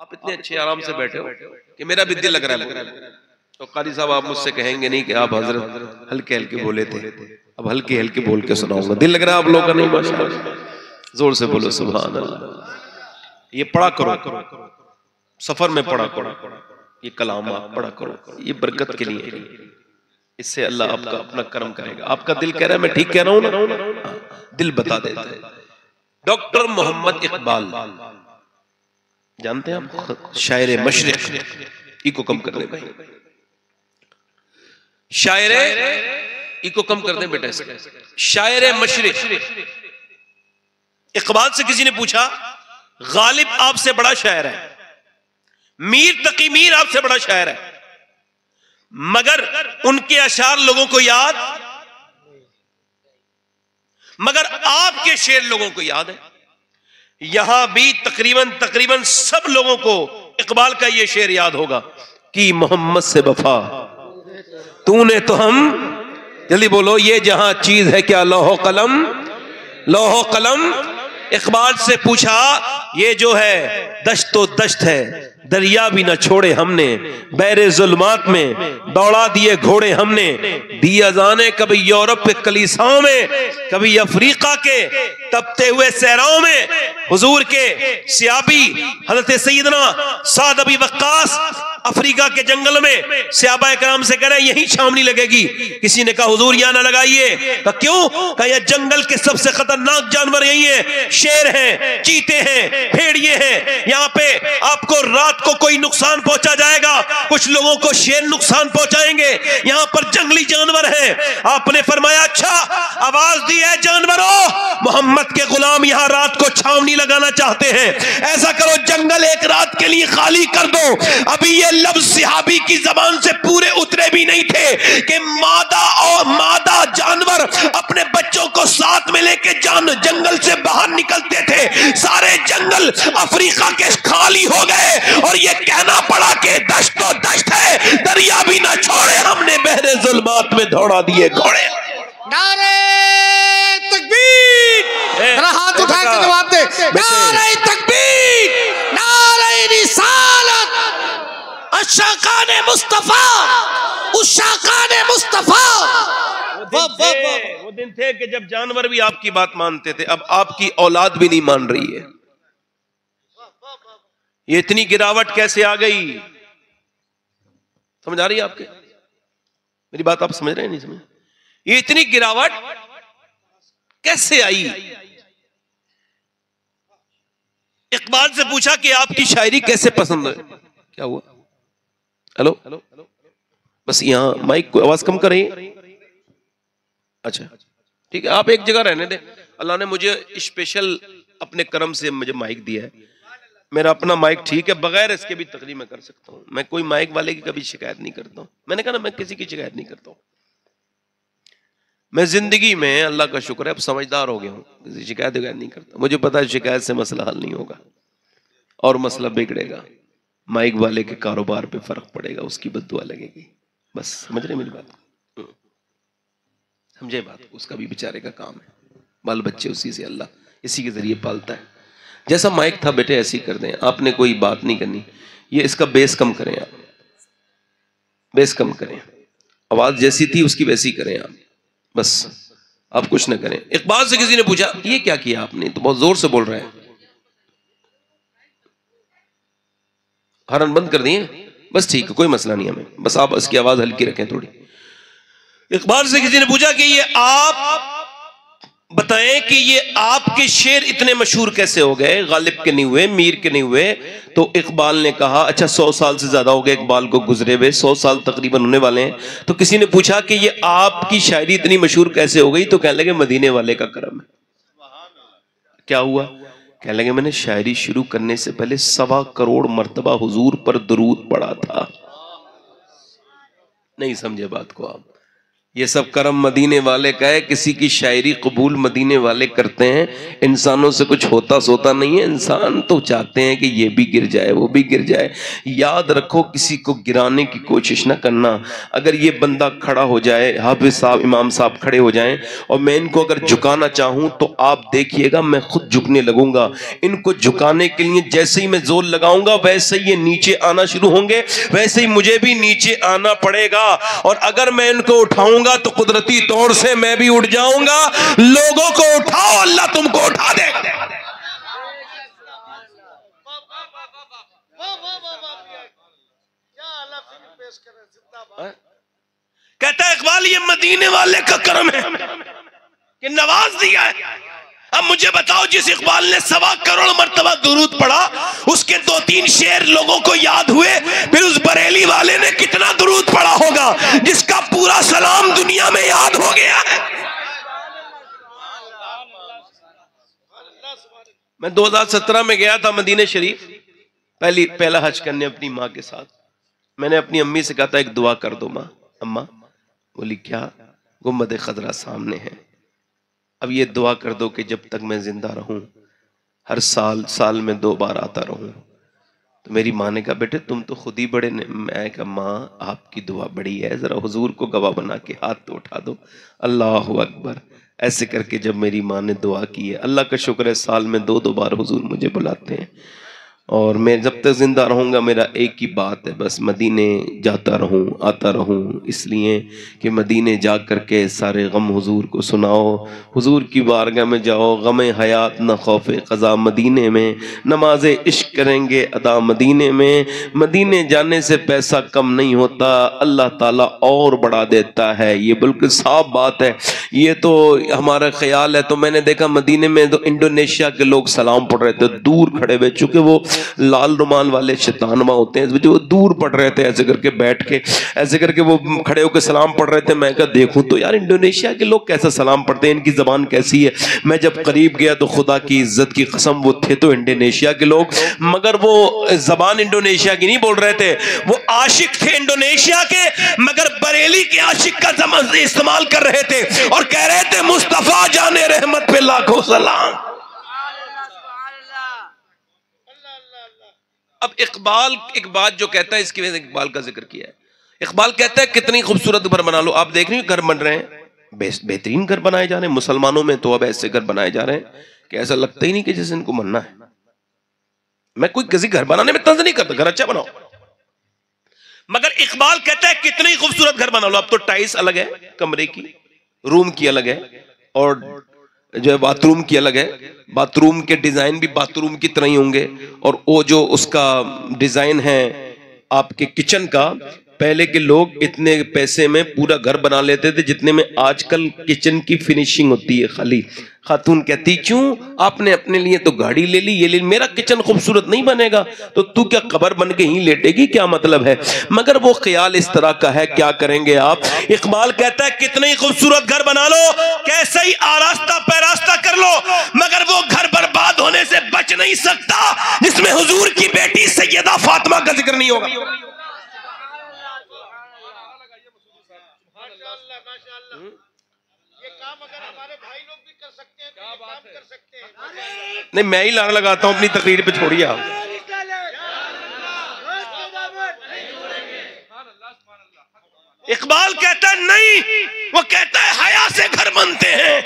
आप इतने अच्छे आराम से बैठे हो कि मेरा भी दिल लग रहा है। तो कारी साहब आप मुझसे कहेंगे नहीं कि आप हजरत हल्के हल्के बोले थे, अब हल्के हल्के बोल के सुनाऊंगा। दिल लग रहा है आप लोगों का? नहीं माशाअल्लाह, जोर से बोलो सुभान अल्लाह। ये पढ़ा करो, सफर में पढ़ा करो, ये कलाम आप पढ़ा करो, ये बरकत के लिए, इससे अल्लाह आपका अपना कर्म करेगा। आपका दिल कह रहा है मैं ठीक कह रहा हूं ना, दिल बता देता है। डॉक्टर मोहम्मद इकबाल जानते हैं आप? शायर मशरिक, इको कम कर दे भाई, शायर इको कम कर दे बेटा इसका। शायर मशरिक इकबाल से किसी ने पूछा, गालिब आपसे बड़ा शायर है, मीर तकी मीर आपसे बड़ा शायर है, मगर उनके अशार लोगों को याद, मगर आपके शेर लोगों को याद है। यहां भी तकरीबन सब लोगों को इकबाल का यह शेर याद होगा कि मोहम्मद से वफा तूने तो हम, जल्दी बोलो, ये जहां चीज है क्या लौहो कलम, लौहो कलम। इकबाल से पूछा ये जो है दश्त तो दश्त है, दरिया भी न छोड़े हमने, बैरे जुल्मात में दौड़ा दिए घोड़े हमने, दिया जाने कभी यूरोप के कलीसाओं में, कभी अफ्रीका के तपते हुए सहराओं में, हुजूर के सियाबी हजरत सैयदना साद अबी वक्कास अफ्रीका के जंगल में सहाबा कराम से कह रहे यही छावनी लगेगी। किसी ने कहा हुजूर यहां ना लगाइए। कहा क्यों? कहा यह जंगल के सबसे खतरनाक जानवर यही है, शेर हैं, चीते हैं, भेड़िए हैं, यहाँ पे आपको रात को कोई नुकसान पहुंचा जाएगा, कुछ लोगों को शेर नुकसान पहुंचाएंगे, यहाँ पर जंगली जानवर हैं। आपने फरमाया अच्छा, आवाज दी है जानवरों, मोहम्मद के गुलाम यहाँ रात को छावनी लगाना चाहते हैं, ऐसा करो जंगल एक रात के लिए खाली कर दो। अभी ये लफ्ज़ सहाबी की जबान से पूरे उतरे भी नहीं थे कि मादा जानवर अपने बच्चों को साथ में लेके जंगल से बाहर निकलते थे। सारे जंगल अफ्रीका के खाली हो गए और ये कहना पड़ा कि दश्त तो दश्त है, दरिया भी ना छोड़े हमने, बहरे जुल्मात में दौड़ा दिए घोड़े। नारे तकबीर, हाथ उठा के जवाब दे, नारे तकबीर, नारे रिसालत, शाकाने मुस्तफा, उस शाकाने मुस्तफा। वो दिन थे कि जब जानवर भी आपकी बात मानते थे, अब आपकी औलाद भी नहीं मान रही है। ये इतनी गिरावट कैसे आ गई? समझ आ रही है आपके? मेरी बात आप समझ रहे हैं? नहीं समझ? ये इतनी गिरावट कैसे आई? इकबाल से पूछा कि आपकी शायरी कैसे पसंद है? क्या हुआ? हेलो, बस यहाँ माइक को आवाज कम करें। अच्छा ठीक है, आप एक जगह रहने दें। अल्लाह ने मुझे स्पेशल अपने करम से मुझे माइक दिया है, मेरा अपना माइक ठीक है, बगैर इसके भी तकरीर में कर सकता हूँ। मैं कोई माइक वाले की कभी शिकायत नहीं करता हूँ। मैंने कहा ना, मैं किसी की शिकायत नहीं करता हूँ। मैं जिंदगी में अल्लाह का शुक्र है अब समझदार हो गया हूँ, किसी शिकायत नहीं करता। मुझे पता है शिकायत से मसला हल नहीं होगा और मसला बिगड़ेगा, माइक वाले के कारोबार पे फर्क पड़ेगा, उसकी बद्दुआ लगेगी। बस समझ रहे मेरी बात? समझे बात? उसका भी बेचारे का काम है, बाल बच्चे उसी से अल्लाह इसी के जरिए पालता है। जैसा माइक था बेटे ऐसे ही कर दें, आपने कोई बात नहीं करनी। ये इसका बेस कम करें, आप बेस कम करें, आवाज जैसी थी उसकी वैसी करें आप, बस आप कुछ ना करें। इकबाल से किसी ने पूछा ये क्या किया आपने, तो बहुत जोर से बोल रहे हैं, हॉर्न बंद कर दिए, बस ठीक है कोई मसला नहीं हमें, बस आप इसकी आवाज हल्की रखें थोड़ी। इकबाल से किसी ने पूछा कि ये आप बताएं कि ये आपके शेर इतने मशहूर कैसे हो गए, गालिब के नहीं हुए, मीर के नहीं हुए? तो इकबाल ने कहा अच्छा 100 साल से ज्यादा हो गए इकबाल को गुजरे हुए, 100 साल तकरीबन होने वाले हैं। तो किसी ने पूछा कि ये आपकी शायरी इतनी मशहूर कैसे हो गई? तो कहने लगे मदीने वाले का करम है। क्या हुआ? कहने लगे मैंने शायरी शुरू करने से पहले 1.25 करोड़ मर्तबा हुजूर पर दुरूद पढ़ा था। नहीं समझे बात को आप? ये सब करम मदीने वाले का है। किसी की शायरी कबूल मदीने वाले करते हैं। इंसानों से कुछ होता सोता नहीं है। इंसान तो चाहते हैं कि ये भी गिर जाए वो भी गिर जाए। याद रखो, किसी को गिराने की कोशिश ना करना। अगर ये बंदा खड़ा हो जाए, हाफिज साहब इमाम साहब खड़े हो जाएं और मैं इनको अगर झुकाना चाहूं तो आप देखिएगा मैं खुद झुकने लगूंगा। इनको झुकाने के लिए जैसे ही मैं जोर लगाऊंगा वैसे ही ये नीचे आना शुरू होंगे, वैसे ही मुझे भी नीचे आना पड़ेगा। और अगर मैं इनको उठाऊंगा तो कुदरती तौर से मैं भी उठ जाऊंगा। लोगों को उठाओ, अल्लाह तुमको उठा देगा। कहता है इकबाल, ये मदीने वाले का करम है कि नवाज दिया है। अब मुझे बताओ, जिस इकबाल ने 1.25 करोड़ मर्तबा दुरूद पढ़ा, उसके 2-3 शेर लोगों को याद हुए, फिर उस बरेली वाले ने कितना दुरूद पढ़ा होगा जिसका पूरा सलाम दुनिया में याद हो गया है। मैं 2017 में गया था मदीने शरीफ, पहला हज करने अपनी माँ के साथ। मैंने अपनी अम्मी से कहा था एक दुआ कर दो माँ। अम्मा बोली क्या? गुम्बद खजरा सामने है, अब ये दुआ कर दो कि जब तक मैं जिंदा रहूं हर साल में 2 बार आता रहूं। तो मेरी माँ ने कहा बेटे तुम तो खुद ही बड़े ने। मैं कहा माँ आपकी दुआ बड़ी है, जरा हुजूर को गवाह बना के हाथ तो उठा दो। अल्लाह अकबर। ऐसे करके जब मेरी माँ ने दुआ की है, अल्लाह का शुक्र है साल में 2 बार हुजूर मुझे बुलाते हैं। और मैं जब तक जिंदा रहूंगा मेरा एक ही बात है, बस मदीने जाता रहूं आता रहूं, इसलिए कि मदीने जा कर के सारे गम हुजूर को सुनाओ, हुजूर की बारगाह में जाओ, गमे हयात न खौफे क़ज़ा मदीने में, नमाज इश्क करेंगे अदा मदीने में। मदीने जाने से पैसा कम नहीं होता, अल्लाह ताला और बढ़ा देता है। ये बिल्कुल साफ बात है, ये तो हमारा ख्याल है। तो मैंने देखा मदीने में तो इंडोनेशिया के लोग सलाम पढ़ रहे थे दूर खड़े हुए, चूंकि वो लाल रुमाल वाले शैतानमा होते हैं, जो दूर पढ़ रहे थे ऐसे करके बैठ के, ऐसे करके वो खड़े होकर सलाम पढ़ रहे थे। मैं कहा देखूं तो यार इंडोनेशिया के लोग कैसा सलाम पढ़ते हैं, इनकी जबान कैसी है। मैं जब करीब गया तो खुदा की इज्जत की कसम वो थे तो इंडोनेशिया के लोग, मगर वो जबान इंडोनेशिया की नहीं बोल रहे थे, वो आशिक थे इंडोनेशिया के, मगर बरेली के आशिक का इस्तेमाल कर रहे थे और कह रहे थे मुस्तफा जाने रहमत पे लाखों सलाम। अब इकबाल एक बात जो कहता है, इसकी वजह से इकबाल का जिक्र किया है। इकबाल कहता है कितनी खूबसूरत घर बना लो। आप देख रहे हो घर बन रहे हैं, बेहतरीन घर बनाए जा रहे हैं। मुसलमानों में तो अब ऐसे घर बनाए जा रहे हैं कि ऐसा लगता ही नहीं कि जैसे इनको मनना है। मैं कोई किसी घर बनाने में तंज नहीं करता, घर अच्छा बनाओ, मगर इकबाल कहता है कितनी खूबसूरत घर बना लो। अब तो टाइल्स अलग है, कमरे की, रूम की अलग है, और जो है बाथरूम की अलग है। बाथरूम के डिजाइन भी बाथरूम की तरह ही होंगे, और वो जो उसका डिजाइन है आपके किचन का, पहले के लोग इतने पैसे में पूरा घर बना लेते थे जितने में आजकल किचन की फिनिशिंग होती है। खाली खातून कहती क्यों आपने अपने लिए तो गाड़ी ले ली, ये ले, मेरा किचन खूबसूरत नहीं बनेगा तो तू क्या कबर बन के ही लेटेगी, क्या मतलब है। मगर वो ख्याल इस तरह का है, क्या करेंगे आप। इकबाल कहता है कितनी खूबसूरत घर बना लो, कैसे ही आरास्ता पैरास्ता कर लो, मगर वो घर बर्बाद होने से बच नहीं सकता जिसमें हुजूर की बेटी सैयदा फातिमा का जिक्र नहीं होगा। नहीं मैं ही लाना लगाता हूं अपनी तकरीर पे, छोड़िए आप। इकबाल कहता है नहीं, वो कहता है हया से घर बनते हैं,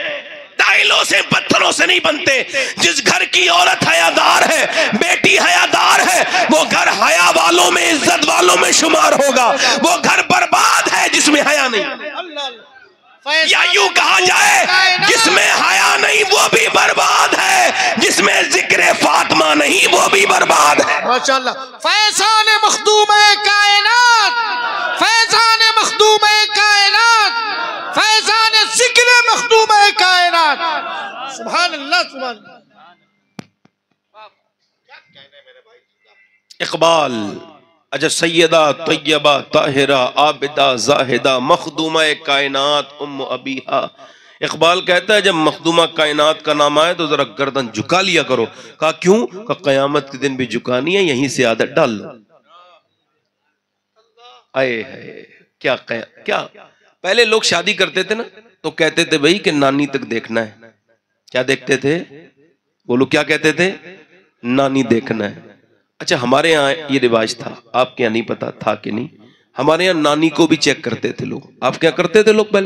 टाइलों से पत्थरों से नहीं बनते। जिस घर की औरत हयादार है, बेटी हयादार है, वो घर हया वालों में, इज्जत वालों में शुमार होगा। वो घर बर्बाद है जिसमें हया नहीं, या यूं कहा जाए जिसमें हया नहीं वो भी बर्बाद है, जिसमें जिक्र फातिमा नहीं वो भी बर्बाद है। माशाअल्लाह। फैज़ान मखदूम कायनात, फैज़ान मखदूम कायनात, फैज़ान जिक्र मखदूम कायनात। सुभान अल्लाह, सुभान अल्लाह। इकबाल अच्छा सैयदा तैयबा ताहिरा आबिदा जाहिदा मखदूमा कायनात उम्म अबीहा। इकबाल कहता है जब मखदूमा कायनात का नाम आए तो जरा गर्दन झुका लिया करो। कहा क्यों? कहा कयामत के दिन भी झुकानी है, यहीं से आदत डाल लो। आए है क्या पहले लोग शादी करते थे ना तो कहते थे भाई कि नानी तक देखना है। क्या देखते थे? बोलो क्या कहते थे? नानी देखना है। अच्छा, हमारे यहाँ ये रिवाज था, आपके यहाँ नहीं पता था कि नहीं। हमारे यहाँ नानी को भी चेक करते थे लोग। आप क्या करते थे लोग?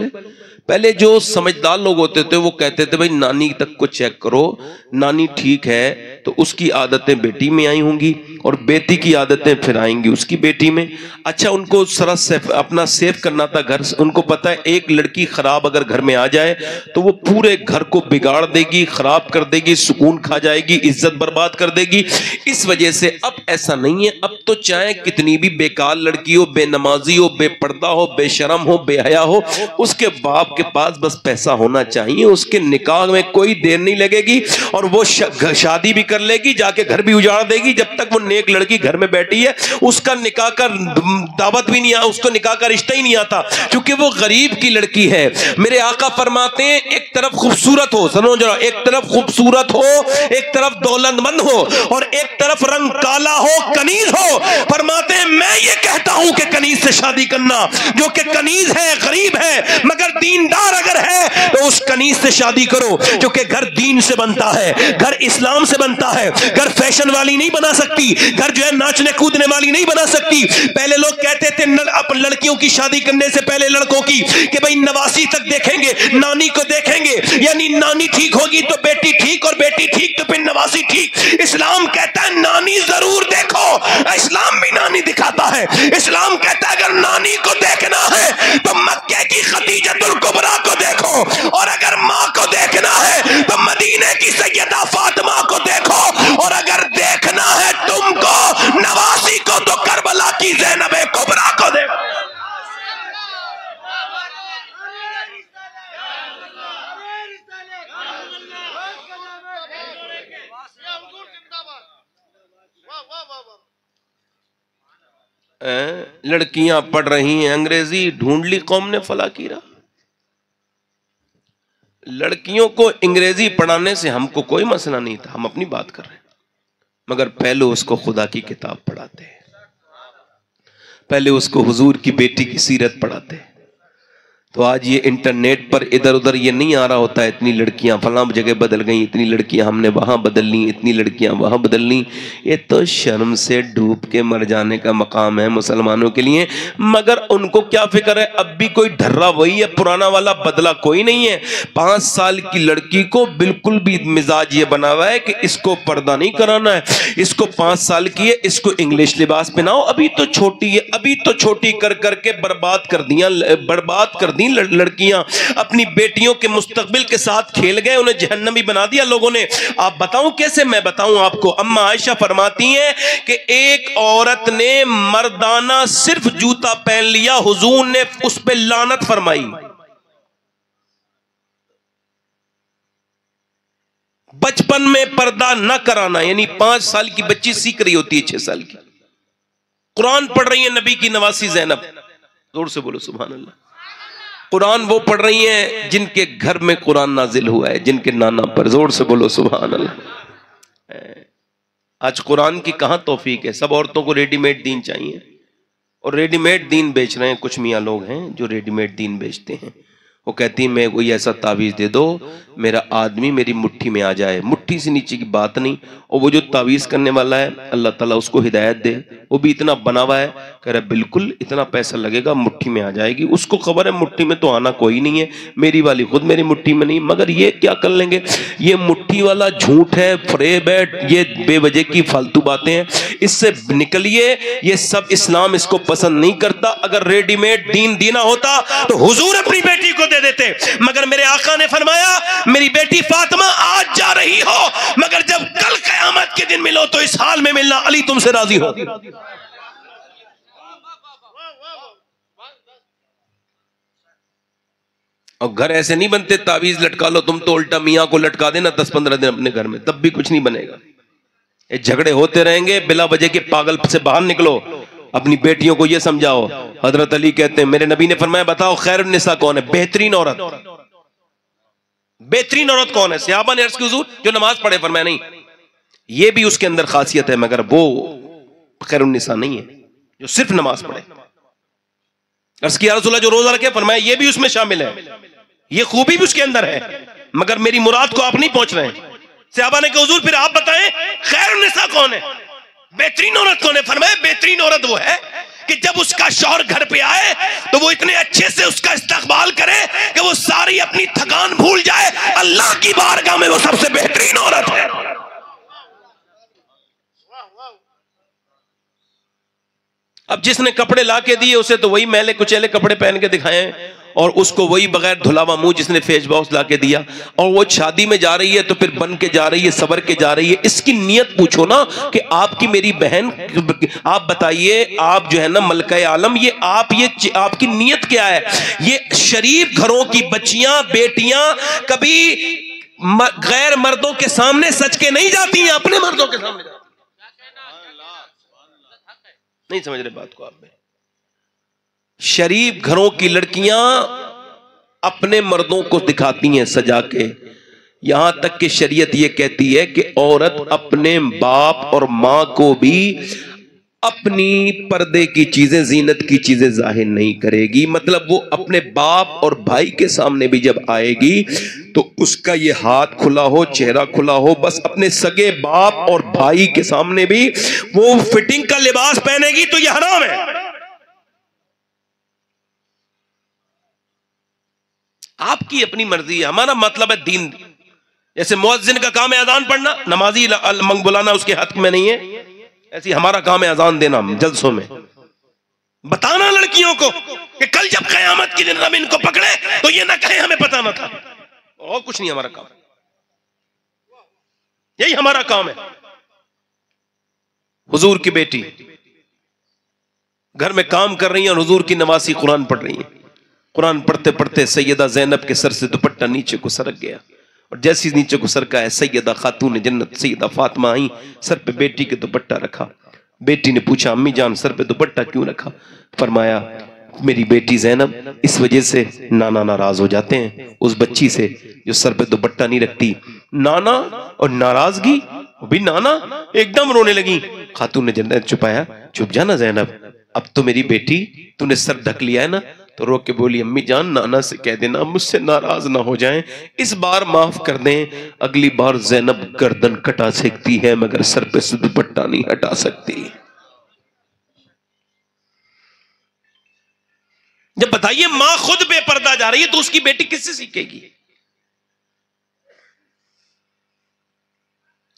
पहले जो समझदार लोग होते थे वो कहते थे भाई नानी तक को चेक करो, नानी ठीक है तो उसकी आदतें बेटी में आई होंगी और बेटी की आदतें फिर आएंगी उसकी बेटी में। अच्छा, उनको सारा अपना सेव करना था घर। उनको पता है एक लड़की खराब अगर घर में आ जाए तो वो पूरे घर को बिगाड़ देगी, खराब कर देगी, सुकून खा जाएगी, इज्जत बर्बाद कर देगी। इस वजह से अब ऐसा नहीं है। अब तो चाहे कितनी भी बेकार लड़की हो, बेनमाजी हो, बेपर्दा हो, बेशरम हो, बेहया हो, उसके बाप के पास बस पैसा होना चाहिए, उसके निकाह में कोई देर नहीं लगेगी और वो शादी भी कर लेगी, जाके घर भी उजाड़ देगी। जब तक वो नेक लड़की घर में बैठी है उसका निकाह का दावत भी नहीं आ, उसको निकाह का रिश्ता ही नहीं आता, क्योंकि वो गरीब की लड़की है। मेरे आका फरमाते हैं एक तरफ खूबसूरत हो, सुनो जरा, एक तरफ खूबसूरत हो, एक तरफ दौलतमंद हो और एक तरफ रंग काला हो, कनीज हो। फरमाते हैं मैं ये कहता हूं कि कनीज से शादी करना, जो कि कनीज है, गरीब है मगर दीनदार अगर है तो उस कनीज से शादी करो, क्योंकि घर दीन से बनता है, घर इस्लाम से बनता है। घर फैशन वाली नहीं बना सकती, घर जो है नाचने कूदने वाली नहीं बना सकती। पहले लोग कहते थे अपन लड़कियों की शादी करने से पहले लड़कों की कि भाई नवासी तक देखेंगे, नानी को देखेंगे, यानी नानी ठीक होगी तो बेटी ठीक और बेटी ठीक तो फिर नवासी ठीक। इस्लाम कहता है नानी जरूर देखो, इस्लाम भी नानी दिखाता है। इस्लाम कहता है अगर नानी को देखना है तो मक्के की खदीजतुल कुबरा को देखो और अगर माँ को देखना है तो मदीने की सैयदा फातिमा को देखो और अगर देखना है तुमको नवासी को तो करबला की ज़ैनब कुबरा को देखो। लड़कियां पढ़ रही हैं अंग्रेजी, ढूंढ ली कौम ने फलाकीरा। लड़कियों को अंग्रेजी पढ़ाने से हमको कोई मसला नहीं था, हम अपनी बात कर रहे हैं, मगर पहले उसको खुदा की किताब पढ़ाते हैं, पहले उसको हुजूर की बेटी की सीरत पढ़ाते हैं। तो आज ये इंटरनेट पर इधर उधर ये नहीं आ रहा होता है इतनी लड़कियां फलां जगह बदल गई, इतनी लड़कियां हमने वहां बदल ली, इतनी लड़कियां वहां बदल ली। ये तो शर्म से डूब के मर जाने का मकाम है मुसलमानों के लिए। मगर उनको क्या फिक्र है, अब भी कोई ढर्रा वही है, पुराना वाला बदला कोई नहीं है। 5 साल की लड़की को बिल्कुल भी मिजाज ये बना हुआ है कि इसको पर्दा नहीं कराना है, इसको 5 साल की है, इसको इंग्लिश लिबास पहनाओ, अभी तो छोटी है, अभी तो छोटी कर करके बर्बाद कर दी लड़कियां। अपनी बेटियों के मुस्तकबिल के साथ खेल गए, उन्हें जहन्नमी बना दिया लोगों ने। आप बताऊं कैसे? मैं बताऊं आपको। अम्मा आयशा फरमाती हैं कि एक औरत ने मर्दाना सिर्फ जूता पहन लिया, हुजूर ने उस पे लानत फरमाई। बचपन में पर्दा न कराना, यानी 5 साल की बच्ची सीख रही होती है 6 साल की, कुरान पढ़ रही है नबी की नवासी ज़ैनब, जोर से बोलो सुभान अल्लाह। कुरान वो पढ़ रही हैं जिनके घर में कुरान नाजिल हुआ है, जिनके नाना पर, जोर से बोलो सुभान अल्लाह। आज कुरान की कहां तौफीक है, सब औरतों को रेडीमेड दीन चाहिए और रेडीमेड दीन बेच रहे हैं। कुछ मियाँ लोग हैं जो रेडीमेड दीन बेचते हैं। वो कहती है मैं कोई ऐसा तावीज़ दे दो मेरा आदमी मेरी मुट्ठी में आ जाए, मुट्ठी से नीचे की बात नहीं। और वो जो तावीज़ करने वाला है अल्लाह ताला उसको हिदायत दे, वो भी इतना बना हुआ है, कह रहा बिल्कुल इतना पैसा लगेगा मुट्ठी में आ जाएगी। उसको खबर है मुट्ठी में तो आना कोई नहीं है, मेरी वाली खुद मेरी मुट्ठी में नहीं। मगर ये क्या कर लेंगे, ये मुट्ठी वाला झूठ है, फरेब है, ये बेवजह की फालतू बातें हैं, इससे निकलिए। ये सब इस्लाम इसको पसंद नहीं करता। अगर रेडीमेड दीन देना होता तो हुजूर अपनी बेटी को दे देते, मगर मेरे आका ने फरमाया मेरी बेटी फातिमा आज जा रही हो, मगर जब कल क़यामत के दिन मिलो तो इस हाल में मिलना, अली तुमसे राजी हो। और घर ऐसे नहीं बनते तावीज लटका लो, तुम तो उल्टा मियाँ को लटका देना 10-15 दिन अपने घर में, तब भी कुछ नहीं बनेगा। ये झगड़े होते रहेंगे, बिला वजह के पागल से बाहर निकलो। अपनी बेटियों को ये समझाओ। हजरत अली कहते हैं मेरे नबी ने फरमाया बताओ खैरुन निसा कौन है, बेहतरीन औरत, बेहतरीन औरत कौन है? सहाबा ने अर्ज़ की हुजूर जो नमाज पढ़े। फरमाया नहीं, ये भी उसके अंदर खासियत है, मगर वो खैरुन निसा नहीं है जो सिर्फ नमाज पढ़े। अर्ज़ किया रसूलल्लाह जो रोजा रखे, फरमाया ये भी उसमें शामिल है, ये खूबी भी उसके अंदर है, मगर मेरी मुराद को आप नहीं पहुंच रहे हैं। सहाबा ने कहा हुजूर फिर आप बताएं खैरुन निसा कौन है, बेहतरीन औरत कौन है? फरमाया बेहतरीन औरत वो है कि जब उसका शौहर घर पे आए तो वो इतने अच्छे से उसका इस्तकबाल करे कि वो सारी अपनी थकान भूल जाए। अल्लाह की बारगाह में वो सबसे बेहतरीन औरत है। अब जिसने कपड़े ला के दिए उसे तो वही मैले कुचैले कपड़े पहन के दिखाए और उसको वही बगैर धुलावा मुंह जिसने फेस वॉश ला के दिया, और वो शादी में जा रही है तो फिर बन के जा रही है, सबर के जा रही है। इसकी नियत पूछो ना कि आपकी मेरी बहन, आप बताइए, आप जो है ना मलका आलम, ये आपकी नियत क्या है? ये शरीफ घरों की बच्चियां बेटियां कभी गैर मर्दों के सामने सच के नहीं जाती हैं, अपने मर्दों के सामने जाती। नहीं समझ रहे बात को आप में? शरीफ घरों की लड़कियां अपने मर्दों को दिखाती हैं सजा के, यहां तक कि शरीयत यह कहती है कि औरत अपने बाप और मां को भी अपनी पर्दे की चीजें, जीनत की चीजें जाहिर नहीं करेगी। मतलब वो अपने बाप और भाई के सामने भी जब आएगी तो उसका ये हाथ खुला हो, चेहरा खुला हो, बस अपने सगे बाप और भाई के सामने भी वो फिटिंग का लिबास पहनेगी तो ये हराम है। आपकी अपनी मर्जी है, हमारा मतलब है दीन। जैसे मुअज्जिन का काम है अजान पढ़ना, नमाजी मंग बुलाना उसके हक में नहीं है, ऐसी हमारा काम है अजान देना जलसों में, बताना लड़कियों को कि कल जब कयामत के दिन रब इनको पकड़े तो ये ना कहे हमें पता ना था। और कुछ नहीं हमारा काम, यही हमारा काम है। हुजूर की बेटी घर में काम कर रही है और हुजूर की नवासी कुरान पढ़ रही है। कुरान पढ़ते पढ़ते सैयदा ज़ैनब के सर से दुपट्टा नीचे को सरक गया, और जैसी नीचे को सरका है सैयदा खातून जन्नत सैयदा फातिमा आई, सर पे बेटी के दुपट्टा रखा। बेटी ने पूछा अम्मी जान सर पे दुपट्टा क्यों रखा? फरमाया मेरी बेटी ज़ैनब इस वजह से नाना नाराज हो जाते हैं उस बच्ची से जो सर पे दुपट्टा नहीं रखती। नाना और नाराजगी भी, नाना एकदम रोने लगी। खातून ने जन्नत छुपाया, चुप जाना ज़ैनब, अब तो मेरी बेटी तूने सर ढक लिया है ना। तो रो के बोली अम्मी जान नाना से कह देना मुझसे नाराज ना हो जाएं, इस बार माफ कर दें, अगली बार ज़ैनब गर्दन कटा सकती है मगर सर पे से दुपट्टा नहीं हटा सकती। जब बताइए मां खुद बेपर्दा जा रही है तो उसकी बेटी किससे सीखेगी?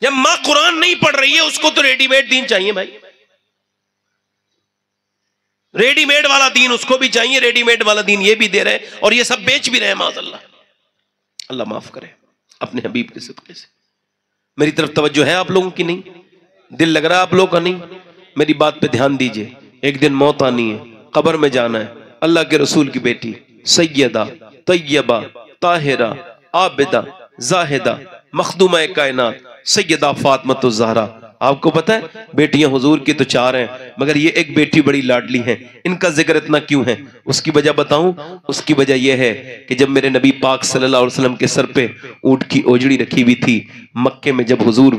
जब मां कुरान नहीं पढ़ रही है उसको तो रेडीमेड दीन चाहिए भाई, रेडीमेड वाला दीन उसको भी चाहिए, रेडीमेड वाला दीन ये भी दे रहे हैं और ये सब बेच भी रहे हैं माज़अल्लाह। अल्लाह माफ करे अपने हबीब के सदक़े से। मेरी तरफ तवज्जो है आप लोगों की? नहीं दिल लग रहा है आप लोगों का? नहीं, मेरी बात पे ध्यान दीजिए। एक दिन मौत आनी है, कब्र में जाना है। अल्लाह के रसूल की बेटी सैयदा तैयबा ताहिरा आबिदा जाहिदा मखदूमा कायनात सैयदा फातिमा ज़हरा। आपको पता है बेटियां हुजूर की तो 4 हैं मगर ये एक बेटी बड़ी लाडली है। इनका जिक्र इतना क्यों है? उसकी वजह बताऊं? उसकी वजह यह है कि जब मेरे नबी पाक सल्लल्लाहु अलैहि वसल्लम के सर पे ऊंट की ओजड़ी रखी हुई थी मक्के में, जब हुजूर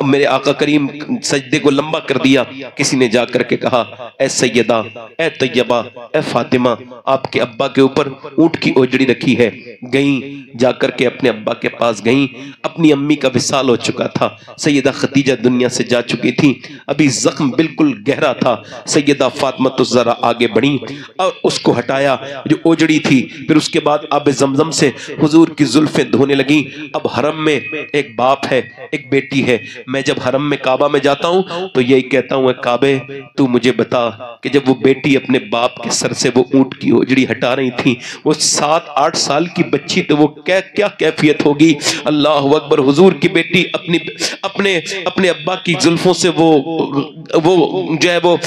मेरे आका करीम सजदे को लंबा कर दिया, किसी ने जाकर के कहा ए सैयदा ए तैयबा ए फातिमा, आपके अब्बा के ऊपर ऊंट की ओजड़ी रखी है। गई जाकर के अपने अब्बा के पास गई, अपनी अम्मी का विसाल हो चुका था, सैयदा खदीजा दुनिया से जा चुकी थी, अभी जख्म बिल्कुल गहरा था। सैयदा फातिमा तो जरा आगे बढ़ी और उसको हटाया जो ओजड़ी थी, फिर उसके बाद आब जमजम से हुजूर की जुल्फें धोने लगी। अब हरम में एक बाप है एक बेटी है, मैं जब हरम में काबा में जाता हूं तो यही कहता हूं काबे तू मुझे बता कि जब वो बेटी अपने बाप के सर से वो ऊंट की ओजड़ी हटा रही थी, वो 7-8 साल की बच्ची, तो वो क्या क्या कैफियत होगी। अल्लाह अकबर। हुजूर की बेटी अपने अब्बा की जुल्फों से वो जो है वो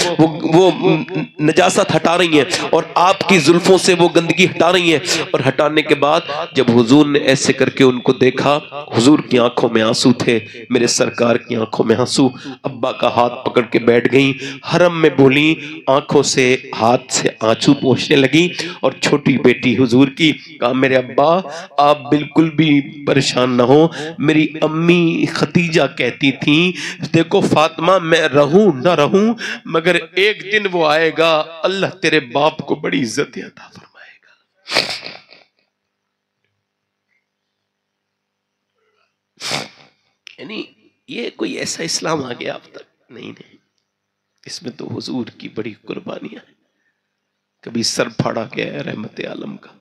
नजासत हटा रही हैं और आपकी जुल्फों से वो गंदगी हटा रही हैं। और हटाने के बाद जब हुजूर ने ऐसे करके उनको देखा, हुजूर की आंखों में आंसू थे, मेरे सरकार की आंखों में आंसू। अब्बा का हाथ पकड़ के बैठ गई, हरम में बोली, आंखों से हाथ से आंसू पोंछने लगी। और छोटी बेटी हुजूर की कहा मेरे अब्बा आप बिल्कुल भी परेशान ना हो, मेरी अम्मी खदीजा कहती थी देखो फातिमा मैं रहूं ना रहूं मगर एक दिन वो आएगा, अल्लाह तेरे बाप को बड़ी इज्जत अता फरमाएगा। यानी ये कोई ऐसा इस्लाम आ गया अब तक नहीं, इसमें तो हुजूर की बड़ी कुर्बानियां हैं। कभी सर फाड़ा गया है रहमत आलम का,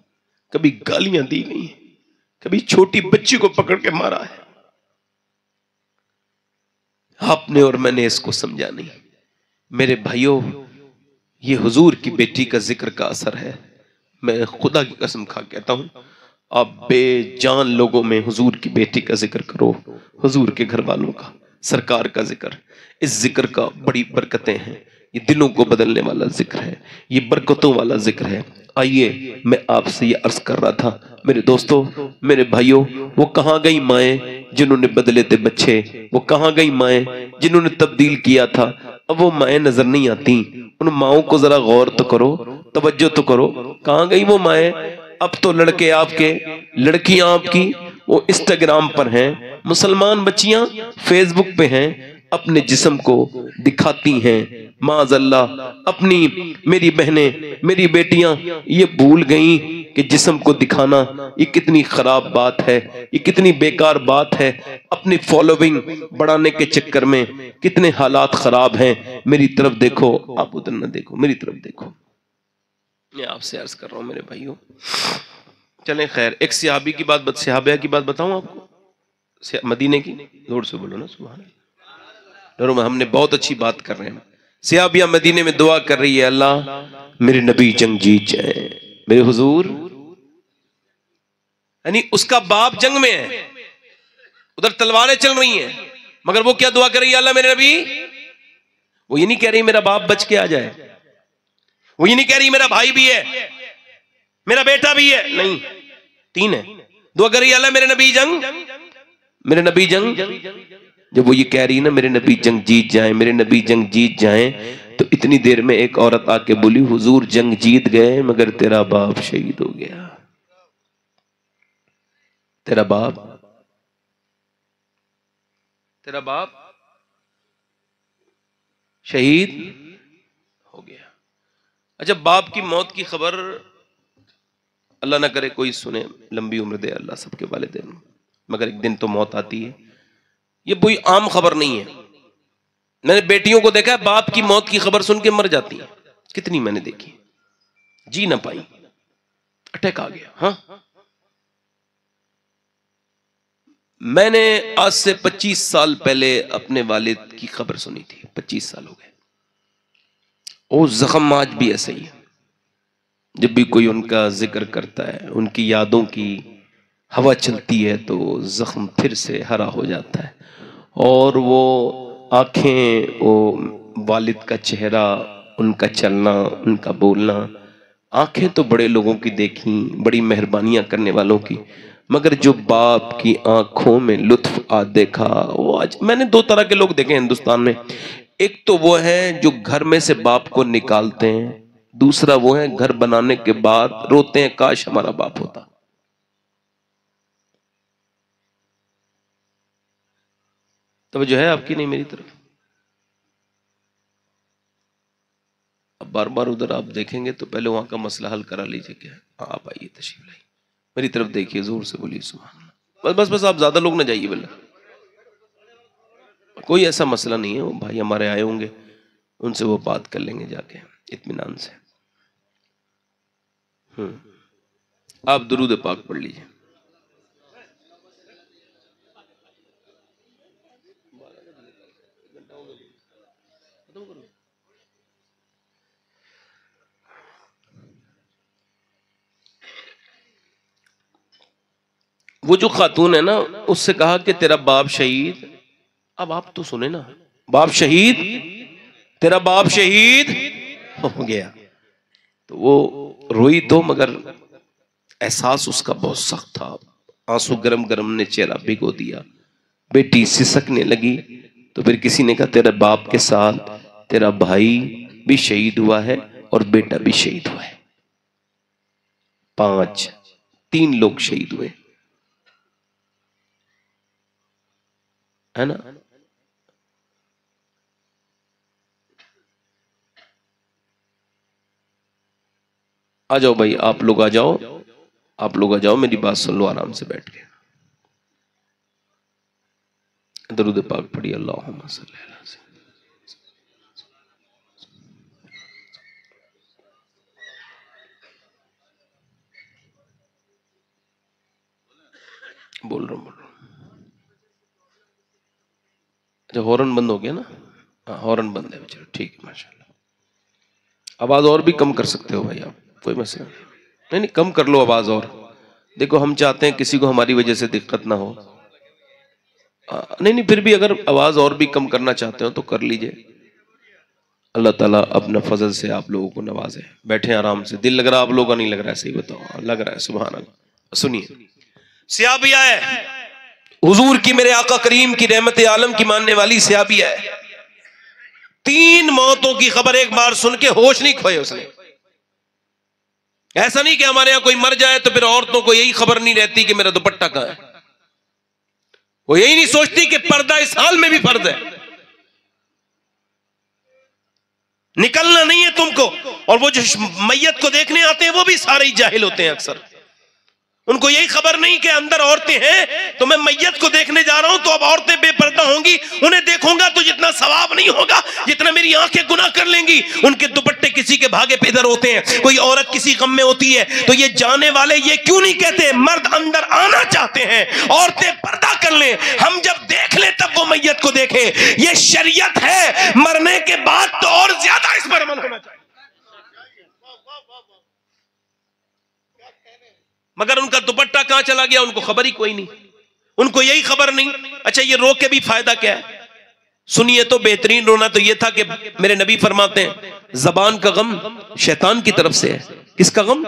कभी गालियां दी गई हैं, कभी छोटी बच्ची को पकड़ के मारा है। आपने और मैंने इसको समझा नहीं। मेरे भाइयों, ये हुजूर की बेटी का जिक्र का असर है। मैं खुदा की कसम खा कहता हूं, आप बेजान लोगों में हुजूर की बेटी का जिक्र करो, हुजूर के घर वालों का, सरकार का जिक्र। इस जिक्र का बड़ी बरकतें हैं। ये दिलों को बदलने वाला जिक्र है, ये बरकतों वाला जिक्र है। आइए, मैं आपसे ये अर्ज कर रहा था मेरे दोस्तों, मेरे भाइयों, वो कहाँ गई माएँ जिन्होंने बदले थे बच्चे, वो कहाँ गई माएँ जिन्होंने तब्दील किया था। अब वो माएँ नजर नहीं आती। उन माओं को जरा गौर तो करो, तवज्जो तो करो। कहाँ गई वो माएँ? अब तो लड़के आपके, लड़कियां आपकी वो इंस्टाग्राम पर हैं, मुसलमान बच्चियां फेसबुक पे हैं, अपने जिस्म को दिखाती हैं। माज़अल्लाह, अपनी मेरी बहनें, मेरी बेटियां ये भूल गई कि जिस्म को दिखाना ये कितनी खराब बात है, ये कितनी बेकार बात है। अपनी फॉलोइंग बढ़ाने के चक्कर में कितने हालात खराब हैं। मेरी तरफ देखो, आप उधर न देखो, मेरी तरफ देखो। मैं आपसे अर्ज कर रहा हूं मेरे भाइयों, चलें खैर, एक सहाबी की बात, सहाबिया की बात बताऊं आपको, मदीने की। जोर से बोलो ना सुभान अल्लाह। हमने बहुत अच्छी बात कर रहे हैं। सहाबिया मदीने में दुआ कर रही है, अल्लाह मेरे नबी जंग जीत जाए, मेरे हुजूर। यानी उसका बाप जंग में है, उधर तलवारें चल रही हैं, मगर वो क्या दुआ कर रही है? अल्लाह मेरे नबी। वो ये नहीं कह रही मेरा बाप बच के आ जाए, वो ये नहीं कह रही मेरा भाई भी है, मेरा बेटा भी है, नहीं, तीन है। दुआ कर रही है, अल्लाह मेरे नबी जंग, मेरे नबी जंग। जब वो ये कह रही है ना मेरे नबी जंग जीत जाए, मेरे नबी जंग जीत जाए, तो इतनी देर में एक औरत आके बोली, हुजूर जंग जीत गए मगर तेरा बाप शहीद हो गया। तेरा बाप, तेरा बाप शहीद हो गया। अच्छा, बाप की मौत की खबर अल्लाह ना करे कोई सुने, लंबी उम्र दे अल्लाह सबके वालिदैन, मगर एक दिन तो मौत आती है। ये कोई आम खबर नहीं है। मैंने बेटियों को देखा है बाप की मौत की खबर सुन के मर जाती है, कितनी मैंने देखी, जी ना पाई, अटैक आ गया। हाँ, मैंने आज से 25 साल पहले अपने वालिद की खबर सुनी थी, 25 साल हो गए। वो जख्म आज भी ऐसे ही है। जब भी कोई उनका जिक्र करता है, उनकी यादों की हवा चलती है, तो जख्म फिर से हरा हो जाता है। और वो आंखें, वो वालिद का चेहरा, उनका चलना, उनका बोलना, आंखें तो बड़े लोगों की देखी, बड़ी मेहरबानियां करने वालों की, मगर जो बाप की आंखों में लुत्फ आज देखा, वो आज मैंने दो तरह के लोग देखे हिंदुस्तान में। एक तो वो है जो घर में से बाप को निकालते हैं, दूसरा वो है घर बनाने के बाद रोते हैं काश हमारा बाप होता। तो जो है आपकी नहीं मेरी तरफ। अब बार बार उधर आप देखेंगे तो पहले वहां का मसला हल करा लीजिए। क्या हाँ, आप आइए, तशरीफ लाइए, मेरी तरफ देखिए, जोर से बोलिए सुभान अल्लाह। बस बस बस, आप ज्यादा लोग ना जाइए, बोले कोई ऐसा मसला नहीं है। वो भाई हमारे आए होंगे, उनसे वो बात कर लेंगे जाके इत्मीनान से। आप दुरूद पाक पढ़ लीजिए। वो जो खातून है ना, उससे कहा कि तेरा बाप शहीद। अब आप तो सुने ना, बाप शहीद, तेरा बाप शहीद हो गया। तो वो रोई तो, मगर एहसास उसका बहुत सख्त था। आंसू गरम गरम ने चेहरा भिगो दिया। बेटी सिसकने लगी, तो फिर किसी ने कहा तेरे बाप के साथ तेरा भाई भी शहीद हुआ है और बेटा भी शहीद हुआ है। 3 लोग शहीद हुए, है ना। आ जाओ भाई, आप लोग आ जाओ, आप लोग आ जाओ, मेरी बात सुन लो आराम से बैठ के। दरूद पाक पढ़िए, अल्लाहुम्मा सल्ली अला बोल रहा हूँ। अच्छा हॉर्न बंद हो गया ना? हाँ हॉर्न बंद है, चलो ठीक है माशाल्लाह। आवाज और भी कम कर सकते हो भाई आप, कोई मसला नहीं, नहीं कम कर लो आवाज और। देखो हम चाहते हैं किसी को हमारी वजह से दिक्कत ना हो। नहीं नहीं फिर भी अगर आवाज और भी कम करना चाहते हो तो कर लीजिए। अल्लाह ताला अपना फजल से आप लोगों को नवाजे। बैठे आराम से। दिल लग रहा आप लोगों का नहीं लग रहा है? सही बताओ, लग रहा है? सुभान अल्लाह। सुनिए, सियाबिया है हुजूर की, मेरे आका करीम की रहमत आलम की मानने वाली सियाबिया है। 3 मौतों की खबर एक बार सुन के होश नहीं खोए उसने। ऐसा नहीं कि हमारे यहां कोई मर जाए तो फिर औरतों को यही खबर नहीं रहती कि मेरा दुपट्टा कहां है। वो यही नहीं सोचती कि पर्दा इस हाल में भी फर्ज है, निकलना नहीं है तुमको। और वो जो मैयत को देखने आते हैं वो भी सारे ही जाहिल होते हैं अक्सर। उनको यही खबर नहीं कि अंदर औरतें हैं, तो मैं मैयत को देखने जा रहा हूं तो अब औरतें बेपर्दा होंगी, उन्हें देखूंगा तो जितना सवाब नहीं होगा जितना मेरी आंखें गुनाह कर लेंगी। उनके दुपट्टे किसी के भागे पे इधर होते हैं, कोई औरत किसी गम में होती है, तो ये जाने वाले ये क्यों नहीं कहते मर्द अंदर आना चाहते हैं, औरतें पर्दा कर लें, हम जब देख ले तब वो मैयत को देखें। ये शरीयत है, मरने के बाद तो और ज्यादा इस पर अमल होना चाहिए। मगर उनका दुपट्टा कहां चला गया उनको खबर ही कोई नहीं, उनको यही खबर नहीं। अच्छा ये रो के भी फायदा क्या है? सुनिए तो बेहतरीन रोना तो ये था कि मेरे नबी फरमाते हैं जबान का गम शैतान की तरफ से है। किसका गम?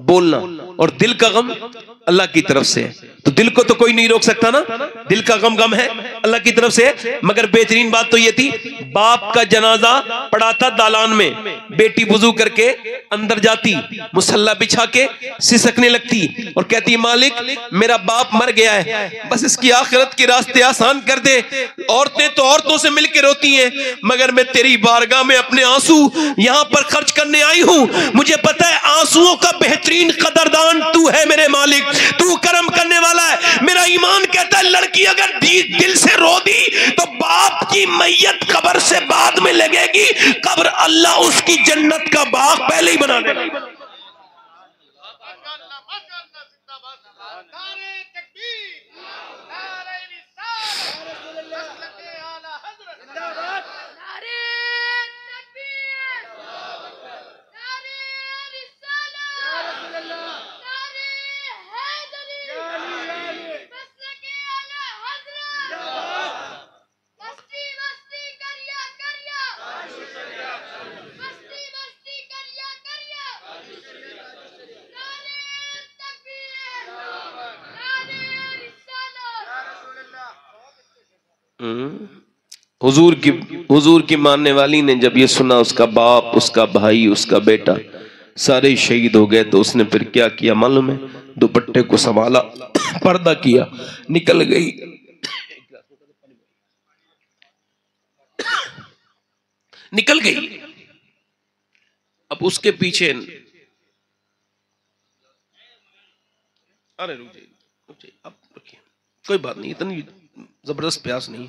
बोलना। और दिल का गम अल्लाह की तरफ से है। तो दिल को तो कोई नहीं रोक सकता ना, दिल का गम है अल्लाह की तरफ से है। मगर बेहतरीन बात तो ये थी, बाप का जनाजा पड़ा था दालान में, बेटी वुजू करके अंदर जाती, मुसल्ला बिछा के सिसकने लगती और कहती मालिक मेरा बाप मर गया है, बस इसकी आखिरत के रास्ते आसान कर दे। औरतें तो औरतों से मिलकर रोती हैं, मगर मैं तेरी बारगाह में अपने आंसू यहां पर खर्च करने आई हूं। मुझे पता है आंसुओं का बेहतरीन कदरदान तू है मेरे मालिक, तू करम करने वाला है। मेरा ईमान कहता है लड़की अगर दिल से रो दी तो बाप की मैयत कब्र से बाद में लगेगी, कब्र अल्लाह उसकी जन्नत का बाग पहले ही बना देगा। हुजूर की मानने वाली ने जब ये सुना उसका बाप, उसका भाई, उसका बेटा सारे शहीद हो गए, तो उसने फिर क्या किया मालूम है? दुपट्टे को संभाला, पर्दा किया, निकल गई। निकल गई। अब उसके पीछे अरे रुक जाइए, अब रुकिए, कोई बात नहीं, इतनी जबरदस्त प्यास नहीं,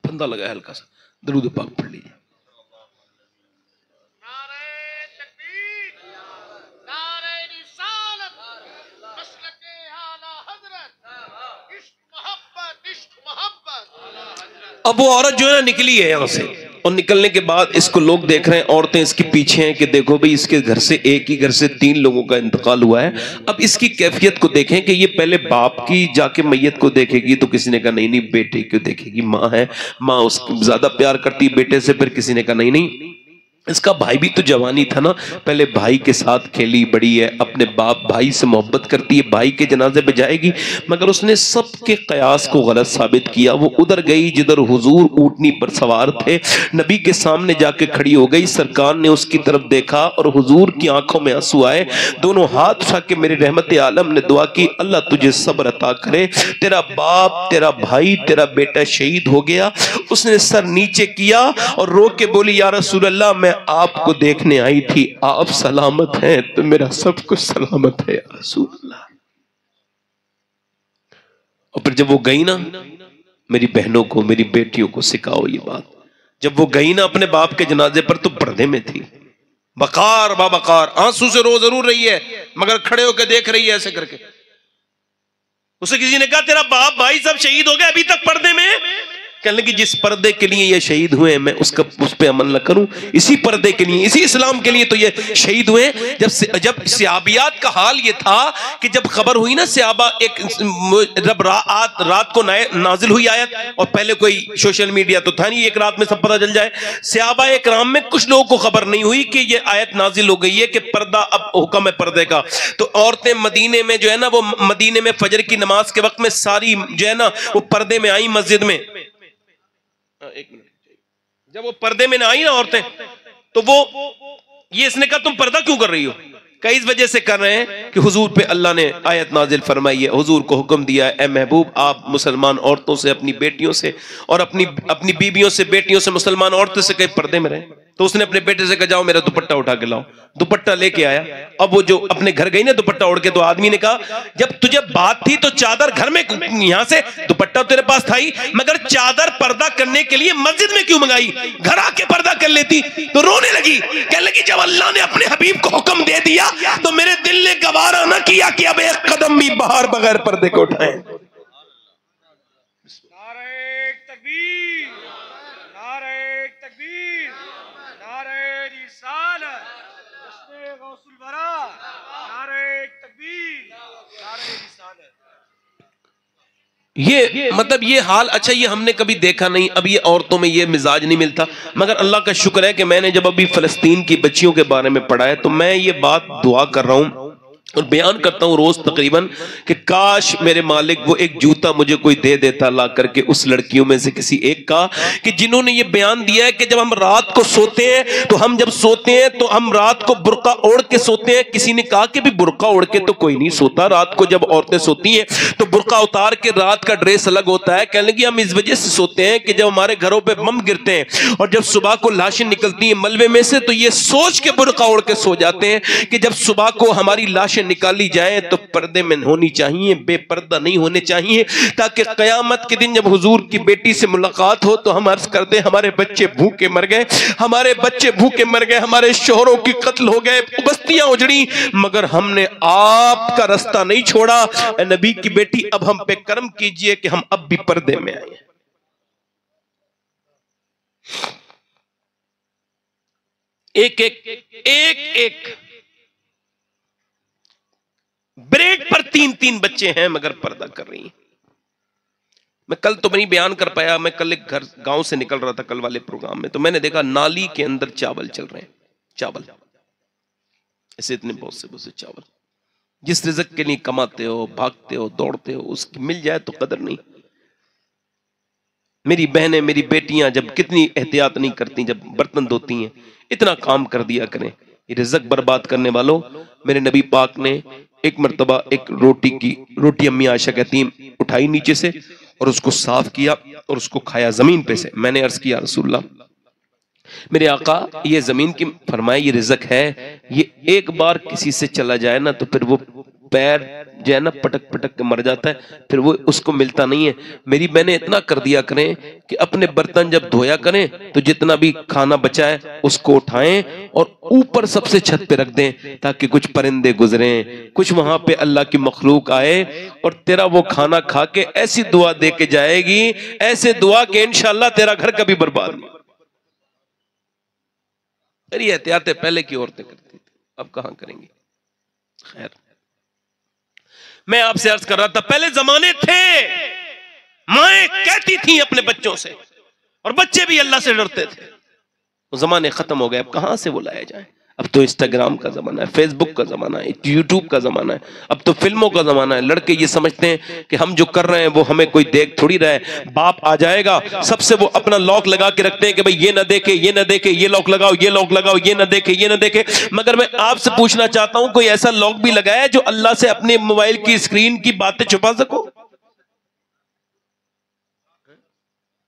बंदा लगा है हल्का सा। दरूद पाक पढ़ लीजिए। अब वो औरत जो है ना निकली है यहां से, और निकलने के बाद इसको लोग देख रहे हैं, औरतें इसके पीछे हैं कि देखो भाई इसके घर से, एक ही घर से 3 लोगों का इंतकाल हुआ है। अब इसकी कैफियत को देखें कि ये पहले बाप की जाके मैयत को देखेगी, तो किसी ने कहा नहीं नहीं बेटे क्यों देखेगी, माँ है, माँ उसको ज्यादा प्यार करती बेटे से। फिर किसी ने कहा नहीं नहीं इसका भाई भी तो जवानी था ना, पहले भाई के साथ खेली बड़ी है, अपने बाप भाई से मोहब्बत करती है, भाई के जनाजे पे जाएगी। मगर उसने सबके कयास को गलत साबित किया। वो उधर गई जिधर हुजूर ऊंटनी पर सवार थे, नबी के सामने जाके खड़ी हो गई। सरकार ने उसकी तरफ देखा और हुजूर की आंखों में आंसू आए। दोनों हाथ उठा के मेरे रहमत आलम ने दुआ की, अल्लाह तुझे सब्र अता करे, तेरा बाप, तेरा भाई, तेरा बेटा शहीद हो गया। उसने सर नीचे किया और रो के बोली या रसूल अल्लाह मैं आपको देखने आई थी, आप सलामत हैं तो मेरा सब कुछ सलामत है या रसूल अल्लाह। और फिर जब वो गई ना, मेरी बहनों को, मेरी बेटियों को सिखाओ ये बात। जब वो गई ना अपने बाप के जनाजे पर तो पर्दे में थी, बकार बाबकार, आंसू से रो जरूर रही है मगर खड़े होकर देख रही है ऐसे करके। उसे किसी ने कहा तेरा बाप भाई सब शहीद हो गए, अभी तक पर्दे में। कहने लगी जिस पर्दे के लिए ये शहीद हुए मैं उस पे अमल न करूं, इसी पर्दे के लिए, इसी इस्लाम के लिए तो ये शहीद हुए। जब सहाबियात का हाल ये था कि जब खबर हुई ना सहाबा, जब रात को नाजिल हुई आयत, और पहले कोई सोशल मीडिया तो था नहीं एक रात में सब पता चल जाए। सहाबा इकराम में कुछ लोगों को खबर नहीं हुई कि ये आयत नाजिल हो गई है कि पर्दा, अब हुक्म है पर्दे का। तो औरतें मदीने में जो है ना, वो मदीने में फजर की नमाज के वक्त में सारी जो है ना वो पर्दे में आई मस्जिद में। एक मिनट, जब वो पर्दे में ना आई ना औरतें, तो वो ये इसने कहा तुम पर्दा क्यों कर रही हो? कई इस वजह से कर रहे हैं कि हुजूर पे अल्लाह ने आयत नाजिल फरमाई है, हुजूर को हुक्म दिया है ए महबूब आप मुसलमान औरतों से, अपनी बेटियों से और अपनी बीबियों से, बेटियों से, मुसलमान औरतों से कहीं पर्दे में रहे। तो उसने अपने बेटे से कहा जाओ मेरा दुपट्टा उठा के लाओ। दुपट्टा लेके आया। अब वो जो अपने घर गई ना दुपट्टा ओढ़ के, तो आदमी ने कहा जब तुझे बात थी तो चादर घर में, यहां से दुपट्टा तेरे पास था ही, मगर चादर पर्दा करने के लिए मस्जिद में क्यों मंगाई? घर आके पर्दा कर लेती। तो रोने लगी, कहने लगी जब अल्लाह ने अपने हबीब को हुक्म दे दिया तो मेरे दिल ने गवारा ना किया कि अब एक कदम भी बाहर बगैर पर्दे को उठाए। ये मतलब ये हाल, अच्छा ये हमने कभी देखा नहीं, अब ये औरतों में ये मिजाज नहीं मिलता। मगर अल्लाह का शुक्र है कि मैंने जब अभी फलस्तीन की बच्चियों के बारे में पढ़ा है तो मैं ये बात दुआ कर रहा हूं और बयान करता हूं रोज तकरीबन कि काश मेरे मालिक वो एक जूता मुझे कोई दे देता ला करके उस लड़कियों में से किसी एक का, कि जिन्होंने ये बयान दिया है कि जब हम रात को सोते हैं तो हम जब सोते हैं तो हम रात को बुर्का ओढ़ के सोते हैं। किसी ने कहा कि भी बुर्का ओढ़ के तो कोई नहीं सोता, रात को जब औरतें सोती हैं तो बुर्का उतार के रात का ड्रेस अलग होता है। कहने लगी हम इस वजह से सोते हैं कि जब हमारे घरों पर बम गिरते हैं और जब सुबह को लाशें निकलती हैं मलबे में से, तो ये सोच के बुर्का ओढ़ के सो जाते हैं कि जब सुबह को हमारी लाशें निकाली जाए तो पर्दे में होनी चाहिए, बेपर्दा नहीं होने चाहिए, ताकि कयामत के दिन जब हुजूर की बेटी से मुलाकात हो तो हम अर्ज कर दें हमारे बच्चे भूखे मर गए, हमारे बच्चे भूखे मर गए, हमारे शोहरों की कत्ल हो गए, बस्तियां उजड़ी, मगर हमने आपका रास्ता नहीं छोड़ा। ए नबी की बेटी अब हम पे कर्म कीजिए कि हम अब भी पर्दे में आए। एक एक ब्रेक पर 3-3 बच्चे हैं मगर पर्दा कर रही हैं। मैं कल तो नहीं बयान कर पाया, मैं कल एक गांव से निकल रहा था कल वाले प्रोग्राम में, तो मैंने देखा नाली के अंदर चावल चल रहे हैं, चावल ऐसे इतने बहुत से चावल। जिस रिज़्क़ के लिए कमाते हो, भागते हो, दौड़ते हो, उसकी मिल जाए तो कदर नहीं। मेरी बहनें, मेरी बेटियां जब कितनी एहतियात नहीं करती, जब बर्तन धोती हैं, इतना काम कर दिया करें। ये रिज़्क़ बर्बाद करने वालों, मेरे नबी पाक ने एक मर्तबा एक रोटी अम्मी आयशा कहती हैं उठाई नीचे से और उसको साफ किया और उसको खाया जमीन पे से। मैंने अर्ज किया रसूलुल्लाह मेरे आका ये जमीन की फरमाए ये रिज़्क़ है, ये एक बार किसी से चला जाए ना तो फिर वो पैर जो है ना पटक पटक के मर जाता है, फिर वो उसको मिलता नहीं है। मेरी बहनें इतना कर दिया करें कि अपने बर्तन जब धोया करें तो जितना भी खाना बचा है उसको उठाएं और ऊपर सबसे छत पे रख दें, ताकि कुछ परिंदे गुजरें, कुछ वहां पे अल्लाह की मखलूक आए और तेरा वो खाना खा के ऐसी दुआ दे के जाएगी, ऐसे दुआ के इंशाअल्लाह तेरा घर कभी बर्बाद नहीं। मेरी एहतियातें पहले की औरतें करती थी, अब कहां करेंगी। खैर, मैं आपसे अर्ज कर रहा था पहले जमाने थे माएं कहती थी अपने बच्चों से और बच्चे भी अल्लाह से डरते थे। वो जमाने खत्म हो गए, अब कहां से वो लाया जाए। अब तो इंस्टाग्राम का जमाना है, फेसबुक का जमाना है, यूट्यूब का जमाना है, अब तो फिल्मों का जमाना है। लड़के ये समझते हैं कि हम जो कर रहे हैं वो हमें कोई देख थोड़ी रहा है। बाप आ जाएगा, सबसे वो अपना लॉक लगा के रखते हैं कि भाई ये ना देखे, ये ना देखे, ये लॉक लगाओ, ये लॉक लगाओ, ये ना देखे, ये ना देखे। मगर मैं आपसे पूछना चाहता हूं कोई ऐसा लॉक भी लगाया है जो अल्लाह से अपने मोबाइल की स्क्रीन की बातें छुपा सको?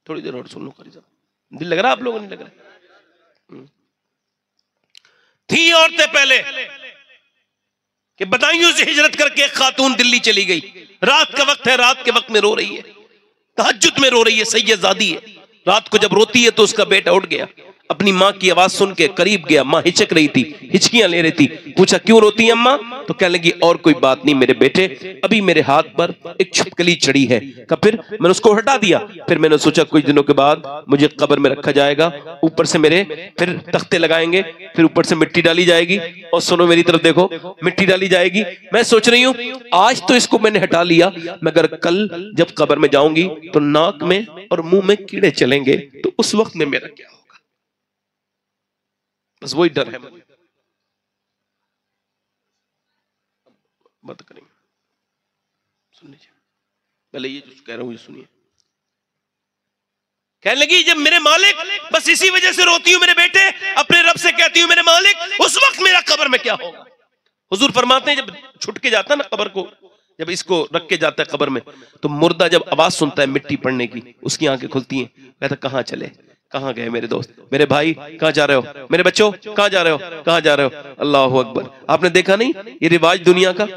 थोड़ी देर और सुन लो, दिल लग रहा है आप लोगों ने? लग रहा है थी औरतें पहले कि बदायूं से हिजरत करके एक खातून दिल्ली चली गई, रात का वक्त है, रात के वक्त में रो रही है, तहज्जुद में रो रही है, सैयदादी है। रात को जब रोती है तो उसका बेटा उठ गया, अपनी माँ की आवाज सुन के करीब गया, माँ हिचक रही थी, हिचकियां ले रही थी। पूछा क्यों रोती है अम्मा? तो कहने लगी और कोई बात नहीं मेरे बेटे, अभी मेरे हाथ पर एक छिपकली चढ़ी है। फिर मैंने उसको हटा दिया। फिर मैंने सोचा कुछ दिनों के बाद मुझे कब्र में रखा जाएगा, ऊपर से मेरे फिर तख्ते लगाएंगे, फिर ऊपर से मिट्टी डाली जाएगी, और सुनो मेरी तरफ देखो, मिट्टी डाली जाएगी। मैं सोच रही हूँ आज तो इसको मैंने हटा लिया, मगर कल जब कब्र में जाऊंगी तो नाक में और मुंह में कीड़े चलेंगे, तो उस वक्त में मेरा क्या? बस वही डर है। बात करेंगे, सुन लीजिए पहले ये जो कह रहा हूं ये सुनिए। कहने लगी जब मेरे मालिक, बस इसी वजह से रोती हूं मेरे बेटे, अपने रब से कहती हूं मेरे मालिक उस वक्त मेरा कब्र में क्या होगा। हुजूर फरमाते हैं जब छुट के जाता है ना कब्र को, जब इसको रख के जाता है कब्र में, तो मुर्दा जब आवाज सुनता है मिट्टी पड़ने की, उसकी आंखें खुलती हैं, कहता कहां चले, कहां गए मेरे दोस्त, मेरे भाई कहां जा रहे हो, मेरे बच्चों कहां जा रहे हो, कहां जा रहे हो। अल्लाह अकबर। आपने देखा नहीं ये रिवाज दुनिया का?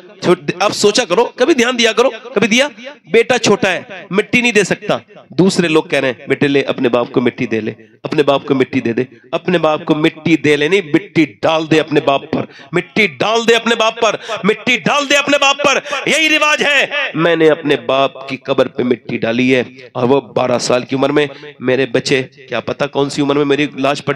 आप सोचा करो, कभी ध्यान दिया करो, कभी दिया? बेटा छोटा है, मिट्टी नहीं दे सकता, दूसरे लोग कह रहे हैं बेटे ले अपने बाप को मिट्टी दे ले, अपने बाप को मिट्टी दे दे, अपने बाप को मिट्टी दे ले, नहीं मिट्टी डाल दे अपने बाप पर, मिट्टी डाल दे अपने बाप पर, मिट्टी डाल दे अपने बाप पर। यही रिवाज है। मैंने अपने बाप की कब्र पे मिट्टी डाली है, और वो 12 साल की उम्र में, मेरे बच्चे क्या पता कौन सी उम्र में मेरी लाश पर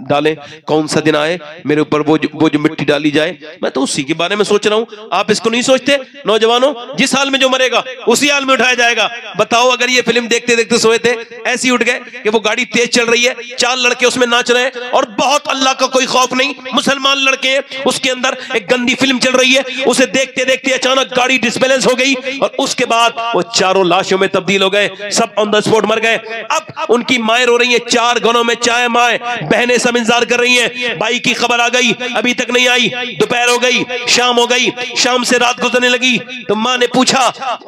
डालें, कौन सा दिन आए मेरे ऊपर वो जो मिट्टी डाली जाए। मैं तो उसी के बारे में सोच रहा हूं, आप इसको नहीं सोचते? नौजवानों, जिस हाल में जो मरेगा उसी हाल में उठाया जाएगा। बताओ अगर ये फिल्म देखते देखते सोए थे, ऐसे ही उठ गए कि वो गाड़ी तेज चल रही है, 4 लड़के उसमें नाच रहे हैं और बहुत अल्लाह का कोई खौफ नहीं, मुसलमान लड़के हैं, उसके अंदर एक गंदी फिल्म चल रही है, उसे देखते देखते अचानक गाड़ी डिसबैलेंस हो गई और उसके बाद वो चारों लाशों में तब्दील हो गए, सब ऑन द स्पॉट मर गए। अब उनकी माएं रो रही है, 4 घरों में चाय माएं, बहनें सब इंतजार कर रही हैं, भाई की खबर आ गई अभी तक नहीं आई, दोपहर हो गई, शाम हो गई, शाम से रात गुजरने लगी। तो मां ने पूछा,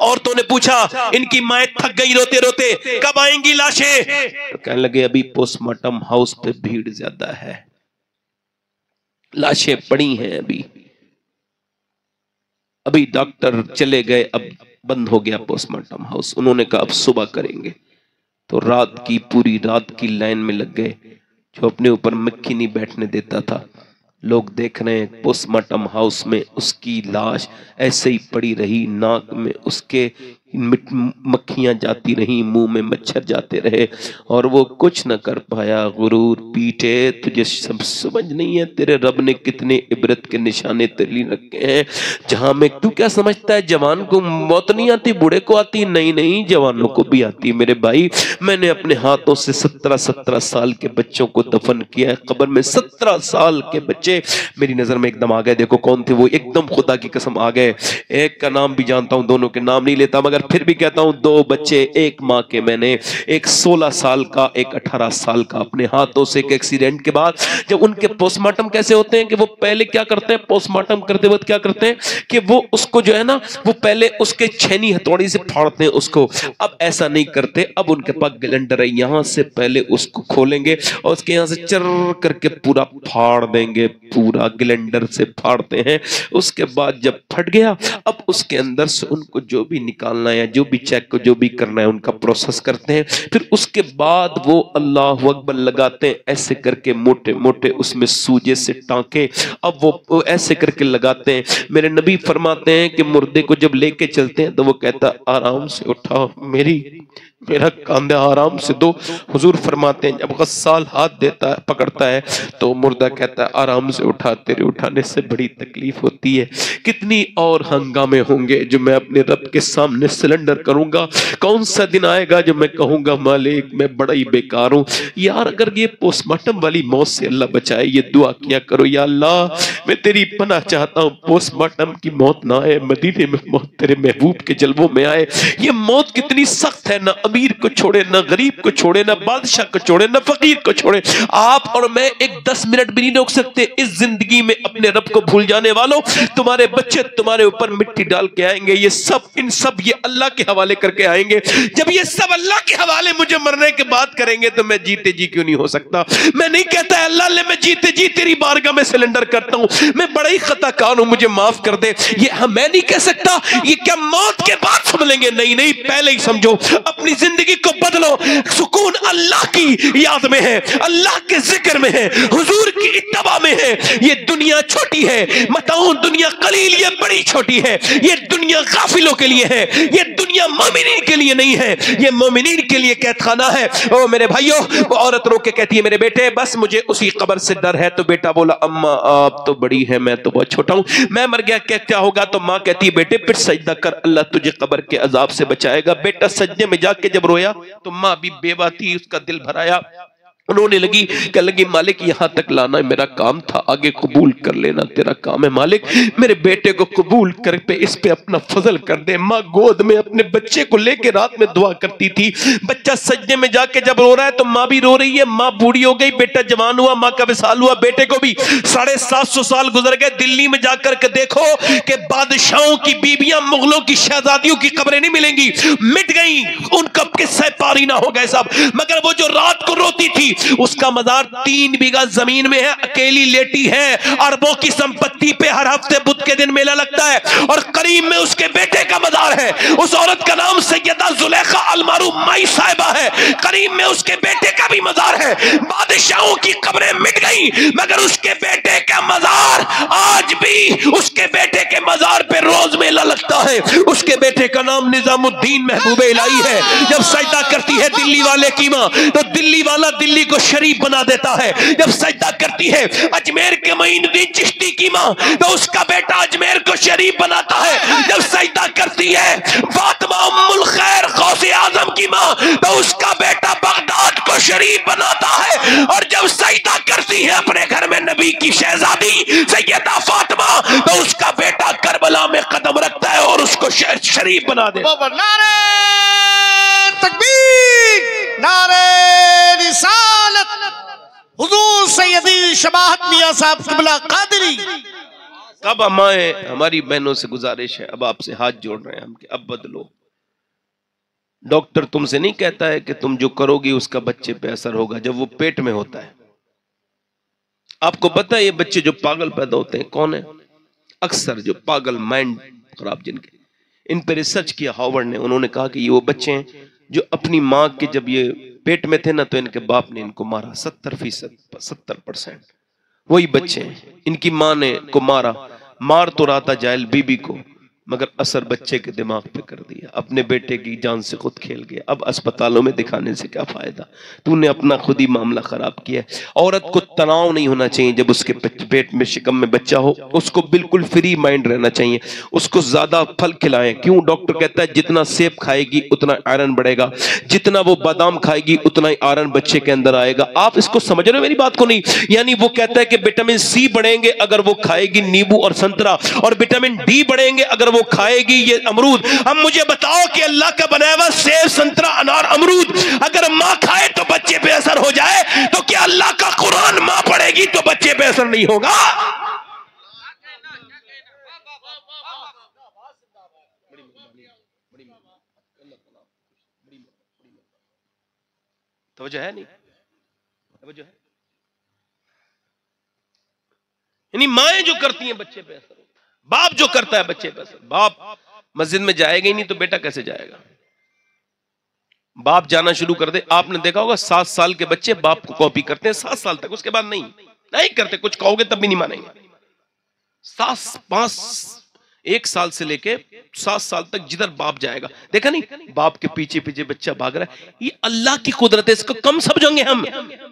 औरतों ने पूछा, इनकी माएं थक गई रोते रोते, कब आएंगी लाशें? तो कहने लगे अभी पोस्टमार्टम हाउस पे भीड़ ज्यादा है, लाशें पड़ी हैं, अभी डॉक्टर चले गए, अब बंद हो गया पोस्टमार्टम हाउस, उन्होंने कहा अब सुबह करेंगे। तो रात की पूरी रात की लाइन में लग गए, जो अपने ऊपर मक्खी नहीं बैठने देता था। लोग देख रहे हैं पोस्टमार्टम हाउस में उसकी लाश ऐसे ही पड़ी रही, नाक में उसके मक्खियां जाती रही, मुंह में मच्छर जाते रहे और वो कुछ न कर पाया। गुरूर पीटे, तुझे सब समझ नहीं है तेरे रब ने कितने इबरत के निशाने तेरे लिए रखे हैं। जहां में तू क्या समझता है जवान को मौत नहीं आती, बूढ़े को आती? नहीं नहीं, जवानों को भी आती है मेरे भाई। मैंने अपने हाथों से 17 साल के बच्चों को दफन किया है कब्र में। 17 साल के बच्चे मेरी नजर में एकदम आ गए। देखो कौन थे वो, एकदम खुदा की कसम आ गए। एक का नाम भी जानता हूं, दोनों के नाम नहीं लेता, मगर फिर भी कहता हूं 2 बच्चे एक माँ के, मैंने एक 16 साल का, एक 18 साल का, अपने हाथों से एक एक्सीडेंट के बाद जब उनके पोस्टमार्टम कैसे होते हैं कि वो पहले क्या करते हैं, पोस्टमार्टम करते वक्त क्या करते हैं कि वो उसको जो है ना, वो पहले उसके छेनी हथौड़ी से फाड़ते हैं उसको। अब ऐसा नहीं करते, अब उनके पास ग्लेंडर है, यहां से पहले उसको खोलेंगे और उसके यहां से चर करके पूरा फाड़ देंगे, पूरा ग्लेंडर से फाड़ते हैं। उसके बाद जब फट गया, अब उसके अंदर से उनको जो भी निकालना है, जो भी चेक को जो भी करना है, उनका प्रोसेस करते हैं। फिर उसके बाद वो अल्लाह अकबर लगाते हैं, ऐसे करके मोटे मोटे उसमें सूजे से टांके, अब वो ऐसे करके लगाते हैं। मेरे नबी फरमाते हैं कि मुर्दे को जब लेके चलते हैं तो वो कहता आराम से उठाओ, मेरा कांधा आराम से दो। हुजूर फरमाते हैं जब गस्साल हाथ देता है, पकड़ता है, तो मुर्दा कहता है आराम से उठा, तेरे उठाने से बड़ी तकलीफ होती है। कितनी और हंगामे होंगे जो मैं अपने रब के सामने सिलेंडर करूंगा। कौन सा दिन आएगा जो मैं कहूंगा मालिक मैं बड़ा ही बेकार हूं। यार अगर ये पोस्टमार्टम वाली मौत से अल्लाह बचाए, ये दुआ किया करो, या अल्लाह मैं तेरी पनाह चाहता हूं, पोस्टमार्टम की मौत ना आए, मदीने में मौत तेरे महबूब के जलवों में आए। ये मौत कितनी सख्त है, ना अमीर को छोड़े, ना गरीब को छोड़े, ना बादशाह को छोड़े, ना फकीर को छोड़े। आप और मैं एक 10 मिनट भी नहीं रोक सकते। इस जिंदगी में अपने रब को भूल जाने वालों, तुम्हारे बच्चे तुम्हारे ऊपर मिट्टी डाल के आएंगे। ये सब इन सब ये अल्लाह के हवाले करके आएंगे। जब ये सब अल्लाह के हवाले मुझे मरने के बाद करेंगे तो मैं जीते जी क्यों नहीं हो सकता? मैं नहीं कहता अल्लाह ले मैं जीते जी तेरी बारगाह में सिलेंडर करता हूं, मैं बड़ा ही खताकार हूं, मुझे माफ कर दे। ये मैं नहीं कह सकता। ये क्या मौत के बाद समझेंगे? नहीं नहीं, पहले ही समझो, अपनी जिंदगी को बदलो। सुकून अल्लाह की याद में है, अल्लाह के जिक्र में है, हुजूर की इत्तबा में है। ये दुनिया छोटी है, मताऊं दुनिया कलील, ये बड़ी छोटी है। ये दुनिया गाफिलों के लिए है, ये दुनिया मोमिनीन के लिए नहीं है, ये मोमिनीन के लिए कैदखाना है। ओ मेरे भाइयों, वो औरत रो के कहती है मेरे बेटे बस मुझे उसी कब्र से डर है। तो बेटा बोला अम्मा आप तो बड़ी है, मैं तो बहुत छोटा हूं, मैं मर गया क्या होगा? तो माँ कहती है बेटे फिर सजदा कर, अल्लाह तुझे कब्र के अजाब से बचाएगा। बेटा सजदे में जाके जब रोया तो माँ भी बेवा थी, उसका दिल भराया। उन्होंने लगी कह लगी मालिक यहां तक लाना मेरा काम था, आगे कबूल कर लेना तेरा काम है मालिक, मेरे बेटे को कबूल कर पे इस पे अपना फजल कर दे। माँ गोद में अपने बच्चे को लेके रात में दुआ करती थी। बच्चा सजदे में जाके जब रो रहा है तो माँ भी रो रही है। माँ बूढ़ी हो गई, बेटा जवान हुआ, माँ का विसाल हुआ। बेटे को भी 750 साल गुजर गए। दिल्ली में जाकर के देखो कि बादशाहों की बीबियां, मुगलों की शहजादियों की कब्रें नहीं मिलेंगी, मिट गई, उनका किस्से पारी ना हो गए सब। मगर वो जो रात को रोती थी उसका मजार 3 बीघा जमीन में है, अकेली लेटी है। अरबों की संपत्ति पे हर हफ्ते बुध के दिन मेला लगता है और करीब में उसके बेटे का मजार है। उस औरत का नाम सैयदा जुलेखा अलमारूफ माई साहिबा है। करीब में उसके बेटे का भी मजार है। बादशाहों की कब्रें मिट गई मगर उसके बेटे का मजार आज भी, उसके बेटे के मजार पे रोज मेला लगता है। उसके बेटे का नाम निजामुद्दीन महबूब इलाही है। जब सजदा करती है दिल्ली वाले की मां तो दिल्ली वाला दिल्ली को शरीफ बना देता है। जब सजदा करती है अजमेर के मोइनुद्दीन चिश्ती की मां तो उसका बेटा अजमेर को शरीफ बनाता है। जब सजदा करती है फातिमा उम्मुल खैर गौसे आजम की मां तो उसका बेटा बगदाद को शरीफ बनाता है। और जब सजदा करती है अपने घर में नबी की शहजादी सैयदा फातिमा तो उसका बेटा करबला में कदम रखता है और उसको शरीफ बना देता है। नारे तकबीर, नारे रिसालत, हुजूर सैयदी शबाहत मियां साहब क़िबला कादरी। अब हमारी बहनों से गुजारिश है, अब आपसे हाथ जोड़ रहे हैं हम कि अब बदलो। डॉक्टर तुमसे नहीं कहता है कि तुम जो करोगी उसका बच्चे पे असर होगा जब वो पेट में होता है। आपको पता है ये बच्चे जो पागल पैदा होते हैं कौन है? अक्सर जो पागल, माइंड खराब जिनके, इन पर रिसर्च किया हार्वर्ड ने। उन्होंने कहा कि ये वो बच्चे हैं जो अपनी माँ के जब ये पेट में थे ना तो इनके बाप ने इनको मारा। 70% वही बच्चे हैं। इनकी माँ ने को मार तो रहा था जाहिल बीबी को, मगर असर बच्चे के दिमाग पे कर दिया। अपने बेटे की जान से खुद खेल गया। अब अस्पतालों में दिखाने से क्या फायदा? तूने अपना खुद ही मामला खराब किया। औरत को तनाव नहीं होना चाहिए जब उसके पेट में शिकम में बच्चा हो। उसको बिल्कुल फ्री माइंड रहना चाहिए। उसको ज्यादा फल खिलाएं। क्यों? डॉक्टर कहता है जितना सेब खाएगी उतना आयरन बढ़ेगा, जितना वो बादाम खाएगी उतना ही आयरन बच्चे के अंदर आएगा। आप इसको समझ रहे हो मेरी बात को? नहीं, यानी वो कहता है कि विटामिन सी बढ़ेंगे अगर वो खाएगी नींबू और संतरा, और विटामिन डी बढ़ेंगे अगर वो खाएगी ये अमरूद। अब मुझे बताओ कि अल्लाह का बनाया हुआ सेब, संतरा, अनार, अमरूद अगर मां खाए तो बच्चे पे असर हो जाए, तो क्या अल्लाह का कुरान मां पढ़ेगी तो बच्चे पे असर नहीं होगा? तवज्जो है? नहीं तवज्जो है? यानी माएं जो करती हैं बच्चे पे असर, बाप जो करता है बच्चे पे असर। बाप मस्जिद में जाएगा ही नहीं तो बेटा कैसे जाएगा? बाप जाना शुरू कर दे। आपने देखा होगा 7 साल के बच्चे बाप को कॉपी करते हैं 7 साल तक, उसके बाद नहीं करते। कुछ कहोगे तब भी नहीं मानेंगे। 1 साल से लेके 7 साल तक जिधर बाप जाएगा, देखा नहीं, बाप के पीछे पीछे बच्चा भाग रहा है। ये अल्लाह की कुदरत है। इसको कम समझेंगे हम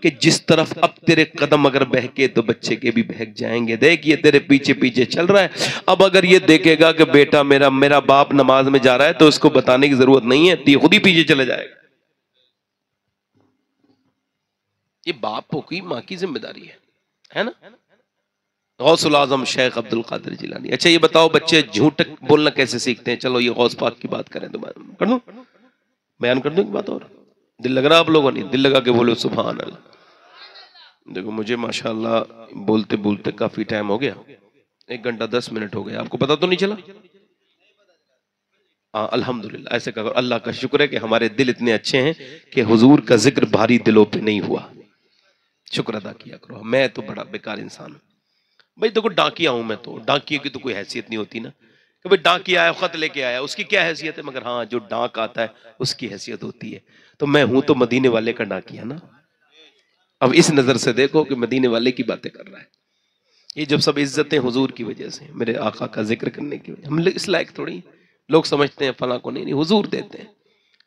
कि जिस तरफ अब तेरे कदम अगर बहके तो बच्चे के भी बहक जाएंगे। देख ये तेरे पीछे पीछे चल रहा है। अब अगर ये देखेगा कि बेटा मेरा बाप नमाज में जा रहा है तो उसको बताने की जरूरत नहीं है, तो खुद ही पीछे चले जाएगा। ये बाप की माँ की जिम्मेदारी है ना? गौसुल आजम शेख अब्दुल कादिर जिलानी। अच्छा ये बताओ बच्चे झूठ बोलना कैसे सीखते हैं? चलो ये गौस पाक की बात करें तो कर दूं। बयान कर दूं एक बात और, दिल लग रहा आप लोगों ने? दिल लगा के बोलो सुभान अल्लाह। देखो मुझे माशाअल्लाह बोलते बोलते काफी टाइम हो गया, 1 घंटा 10 मिनट हो गया, आपको पता तो नहीं चला? हाँ अल्हम्दुलिल्लाह, ऐसे कहो अल्लाह का शुक्र है कि हमारे दिल इतने अच्छे हैं कि हुजूर का जिक्र भारी दिलों पे नहीं हुआ। शुक्र अदा किया करो। मैं तो बड़ा बेकार इंसान हूँ भाई, देखो डाकिया हूं मैं, तो डाकिए की तो कोई हैसियत नहीं होती ना, कि भाई डाकिया आया खत लेके आया, उसकी क्या हैसियत है? मगर हाँ जो डाक आता है उसकी हैसियत होती है। तो मैं हूं तो मदीने वाले का डाकिया ना। अब इस नजर से देखो कि मदीने वाले की बातें कर रहा है। ये जब सब इज्जतें हुजूर की वजह से, मेरे आका का जिक्र करने की वजह, हम इस लायक थोड़ी, लोग समझते हैं फला को, नहीं हुजूर देते हैं,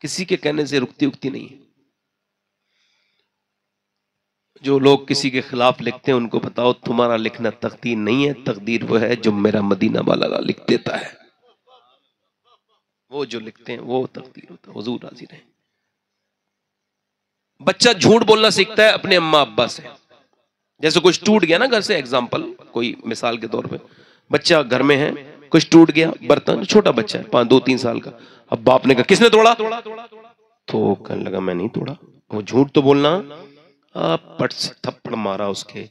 किसी के कहने से रुकती उकती नहीं है। जो लोग किसी के खिलाफ लिखते हैं उनको बताओ तुम्हारा लिखना तकदीर नहीं है, तकदीर वो है जो मेरा मदीना वाला लिख देता है, वो जो लिखते हैं वो तकदीर होता है। हुजूर राजी रहे। बच्चा झूठ बोलना सीखता है अपने अम्मा अब्बा से। जैसे कुछ टूट गया ना घर से, एग्जाम्पल कोई मिसाल के तौर पे, बच्चा घर में है, कुछ टूट गया बर्तन, छोटा बच्चा है 2-3 साल का, अब बाप ने कहा किसने तोड़ा? तो कहने लगा मैं नहीं तोड़ा। वो झूठ तो बोलना, पट से थप्पड़ मारा उसके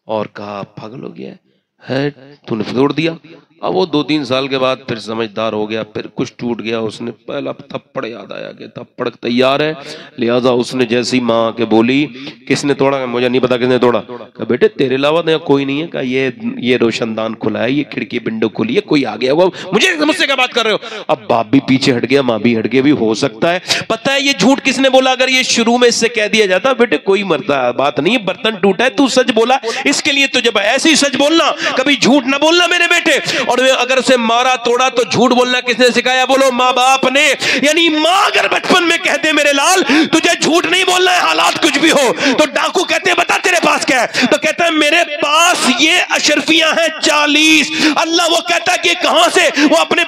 और कहा पागल हो गया है, तूने तोड़ दिया। अब वो 2-3 साल के बाद फिर समझदार हो गया, फिर कुछ टूट गया, उसने पहला थप्पड़ याद आया कि थप्पड़ तैयार है, लिहाजा उसने जैसी माँ के बोली किसने तोड़ा? मुझे नहीं पता किसने तोड़ा। कहा बेटे तेरे अलावा तो कोई नहीं है। कहा ये रोशनदान खुला है, ये खिड़की विंडो खुली है, कोई आ गया वो, मुझे मुझसे क्या बात कर रहे हो? अब बाप भी पीछे हट गया, माँ भी हट गई, भी हो सकता है। पता है ये झूठ किसने बोला? अगर ये शुरू में इससे कह दिया जाता बेटे कोई मरता बात नहीं है, बर्तन टूटा है, तू सच बोला, इसके लिए तो जब ऐसे ही सच बोलना, कभी झूठ ना बोलना मेरे बेटे। और अगर उसे मारा तोड़ा तो झूठ बोलना किसने सिखाया? बोलो माँ बाप ने। यानी माँ अगर बचपन में कहते मेरे लाल तुझे झूठ नहीं बोलना है, हालात कुछ भी हो, तो डाकू कहते बता तेरे पास क्या है? तो कहता है मेरे पास ये अशरफियां हैं 40। अल्लाह वो कहता है कि कहां से? वो अपने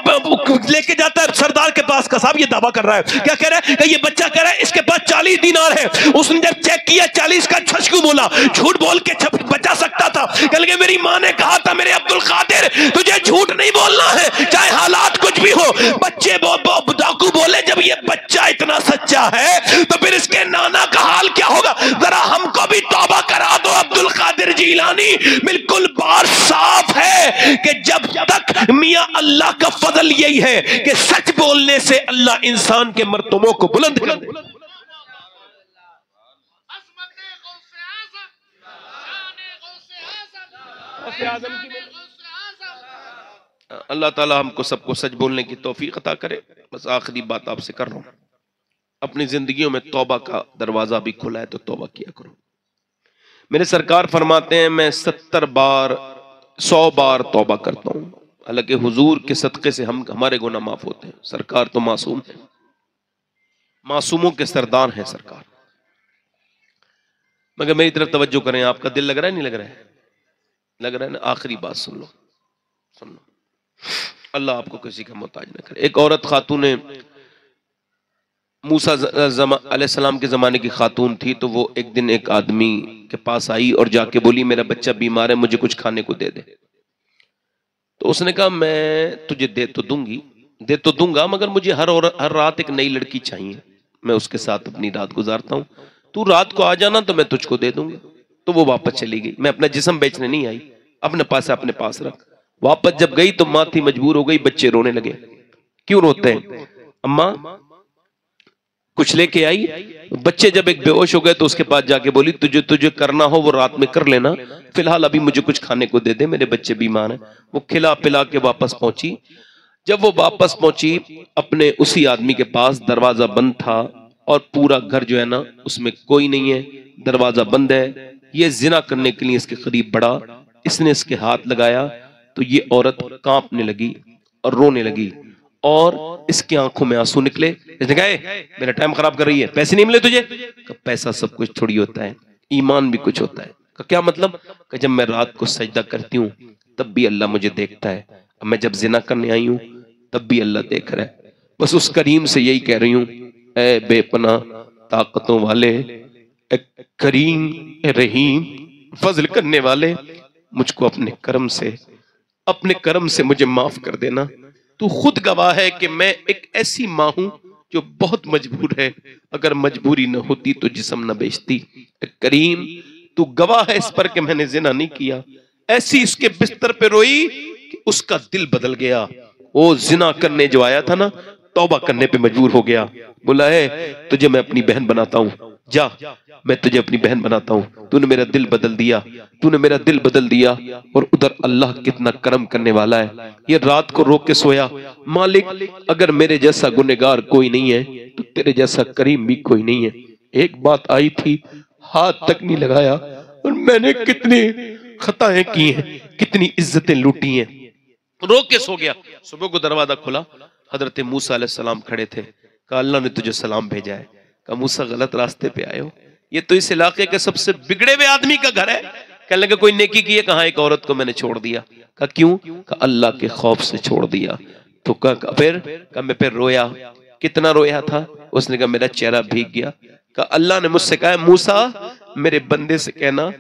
लेके जाता है सरदार के पास का, साहब ये दावा कर रहा है, क्या कह रहा है? कि ये बच्चा कह रहा है इसके पास 40 दीनार है। उसने जब चेक किया 40 का छच क्यों बोला? झूठ बोल के बचा सकता था। कल के मेरी माँ ने कहा था मेरे अब्दुल कादिर तुझे झूठ नहीं बोलना है चाहे हालात कुछ भी हो। बच्चे डाकू बोले जब ये बच्चा इतना सच्चा है तो फिर इसके नाना का हाल क्या होगा? जरा हमको भी तौबा करा दो अब्दुल कादिर जीलानी। बिल्कुल बात साफ है कि जब तक मियां अल्लाह का फजल यही है कि सच बोलने से अल्लाह इंसान के मर्तबों को बुलंद कर दे। अल्लाह ताला हमको सबको सच बोलने की तौफीक अता करे। बस आखिरी बात आपसे कर रहा हूं, अपनी जिंदगियों में तौबा का दरवाजा भी खुला है तो तौबा किया करो। मेरे सरकार फरमाते हैं मैं 70 बार 100 बार तौबा करता हूं। हालांकि हुजूर के सदक़े से हमारे गुनाह माफ होते हैं। सरकार तो मासूम है, मासूमों के सरदार हैं सरकार। मगर मेरी तरफ तवज्जो करें, आपका दिल लग रहा है नहीं लग रहा है? लग रहा है ना? आखिरी बात सुन लो, सुन लो, अल्लाह आपको किसी का मोहताज न करे। एक औरत खातून मूसा अलैहिस्सलाम के जमाने की खातून थी, तो वो एक दिन एक आदमी के पास आई और जाके बोली मेरा बच्चा बीमार है, मुझे कुछ खाने को दे दे। तो उसने कहा मैं तुझे दे तो दूंगा मगर मुझे हर रात एक नई लड़की चाहिए, मैं उसके साथ अपनी रात गुजारता हूँ, तू रात को आ जाना तो मैं तुझको दे दूंगा। तो वो वापस चली गई। मैं अपना जिस्म बेचने नहीं आई, अपने पास रख। वापस जब गई तो माँ थी मजबूर हो गई, बच्चे रोने लगे। क्यों रोते हैं? अम्मा कुछ लेके आई। बच्चे जब एक बेहोश हो गए तो उसके पास जाके बोली तुझे करना हो वो रात में कर लेना, फिलहाल अभी मुझे कुछ खाने को दे दे, मेरे बच्चे बीमार हैं। वो खिला पिला के वापस पहुंची। जब वो वापस पहुंची अपने उसी आदमी के पास, दरवाजा बंद था और पूरा घर जो है ना उसमें कोई नहीं है, दरवाजा बंद है। ये जिना करने के लिए इसके करीब बढ़ा, इसने इसके हाथ लगाया तो ये औरत कांपने लगी और रोने लगी और इसकी आंखों में आंसू निकले। इसने कहा मेरा टाइम खराब कर रही है, पैसे नहीं मिले तुझे? पैसा सब कुछ थोड़ी होता है, ईमान भी कुछ होता है। क्या मतलब? जब मैं रात को सजदा करती हूँ तब भी अल्लाह मुझे देखता है, मैं जब जिना करने आई हूँ तब भी अल्लाह देख रहा है। बस उस करीम से यही कह रही हूँ, ऐ बेपना ताकतों वाले, करीम रहीम फजल करने वाले, मुझको अपने कर्म से मुझे माफ कर देना। तू खुद गवाह है कि मैं एक ऐसी माँ हूं जो बहुत मजबूर है, अगर मजबूरी न होती तो जिस्म न बेचती। करीम तू गवाह है इस पर कि मैंने जिना नहीं किया। ऐसी उसके बिस्तर पे रोई कि उसका दिल बदल गया। वो जिना करने जो आया था ना, तौबा करने पे मजबूर हो गया। बोला है तुझे मैं अपनी बहन बनाता हूँ, जा मैं तुझे अपनी बहन बनाता हूँ। तूने मेरा दिल बदल दिया, तूने मेरा दिल बदल दिया। और उधर अल्लाह कितना करम करने वाला है। ये रात को रो के सोया, मालिक अगर मेरे जैसा गुनहगार कोई नहीं है तो तेरे जैसा करीम भी कोई नहीं है। एक बात आई थी, हाथ तक नहीं लगाया, और मैंने कितनी खताएं की हैं, कितनी इज्जतें लूटी हैं। रो के सो गया। सुबह को दरवाजा खुला, हजरत मूसा अलैहिस्सलाम खड़े थे। कहा अल्लाह ने तुझे सलाम भेजा है। कहा मूसा गलत रास्ते पे आए हो, ये तो इस इलाके के सबसे बिगड़े हुए आदमी का घर है। कहने लगे कोई नेकी की है? कहा एक औरत को मैंने छोड़ दिया। कहा क्यों? कहा अल्लाह के खौफ से छोड़ दिया। तो कहा फिर? कहा मैं फिर रोया। कितना रोया था? उसने कहा मेरा चेहरा भीग गया। कहा अल्लाह ने मुझसे कहा मूसा मेरे बंदे से कहना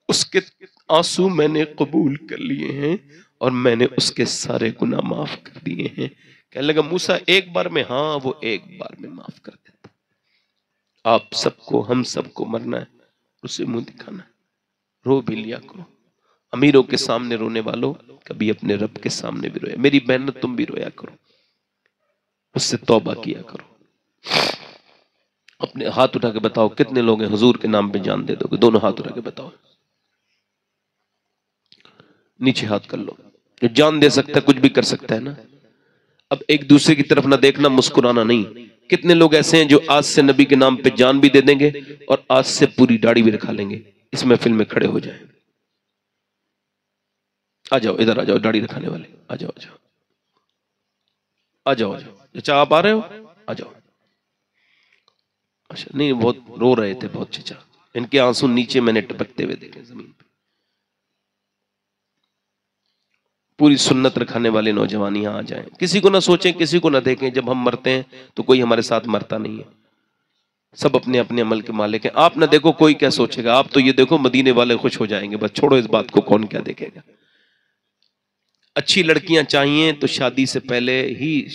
उसके आंसू मैंने कबूल कर लिए हैं और मैंने उसके सारे गुनाह माफ कर दिए हैं। कहने लगा मूसा एक बार में? हाँ वो एक बार में माफ कर देता। आप सबको, हम सबको मरना है, उसे मुंह दिखाना है। रो भी लिया करो। अमीरों के सामने रोने वालों, कभी अपने रब के सामने भी रोया। मेरी बहन तुम भी रोया करो, उससे तौबा किया करो। अपने हाथ उठा के बताओ कितने लोग हैं हुजूर के नाम पे जान दे दोगे? दोनों हाथ उठा के बताओ। नीचे हाथ कर लो। जो जान दे सकता है कुछ भी कर सकता है ना। अब एक दूसरे की तरफ ना देखना, मुस्कुराना नहीं। कितने लोग ऐसे हैं जो आज से नबी के नाम पे जान भी दे देंगे और आज से पूरी दाढ़ी भी रखा लेंगे, इस महफिल में खड़े हो जाए। आ जाओ इधर, आ जाओ दाढ़ी रखाने वाले, आ जाओ आ जाओ आ जाओ आ जाओ। चचा आप आ रहे हो? आ जाओ। अच्छा नहीं, बहुत रो रहे थे बहुत चचा, इनके आंसू नीचे मैंने टपकते हुए देखे जमीन पे। पूरी सुन्नत रखाने वाले नौजवान यहाँ आ जाएं। किसी को ना सोचें, किसी को ना देखें। जब हम मरते हैं तो कोई हमारे साथ मरता नहीं है। सब अपने अपने अमल के मालिक हैं। आप ना देखो कोई क्या सोचेगा, आप तो ये देखो मदीने वाले खुश हो जाएंगे। बस छोड़ो इस बात को, कौन क्या देखेगा। अच्छी लड़कियां चाहिए तो शादी से पहले ही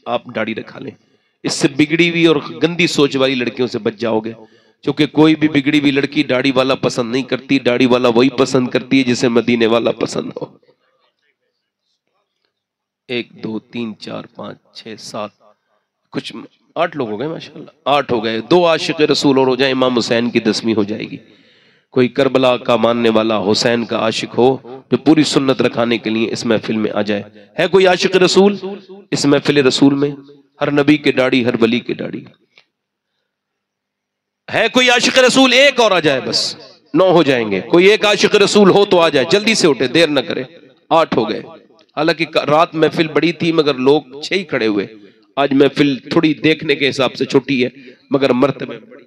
आप दाढ़ी रखा लें। इससे बिगड़ी हुई और गंदी सोच वाली लड़कियों से बच जाओगे। क्योंकि कोई भी बिगड़ी हुई लड़की दाढ़ी वाला पसंद नहीं करती। दाढ़ी वाला वही पसंद करती है जिसे मदीने वाला पसंद हो। 1 2 3 4 5 6 7 कुछ 8 लोग हो गए माशाल्लाह। 8 हो गए। 2 आशिक रसूल और हो जाए, इमाम हुसैन की 10वीं हो जाएगी। कोई करबला का मानने वाला हुसैन का आशिक हो जो पूरी सुन्नत रखाने के लिए इस महफिल में आ जाए। है कोई आशिक रसूल इस महफिल रसूल में? हर नबी के दाढ़ी, हर वली के दाढ़ी। है कोई आशिक रसूल? एक और आ जाए, बस 9 हो जाएंगे। कोई एक आशिक रसूल हो तो आ जाए, जल्दी से उठे, देर न करे। 8 हो गए। हालांकि रात महफिल बड़ी थी मगर लोग 6 ही खड़े हुए। आज महफिल थोड़ी देखने के हिसाब से छोटी है मगर मर्तबे बड़ी।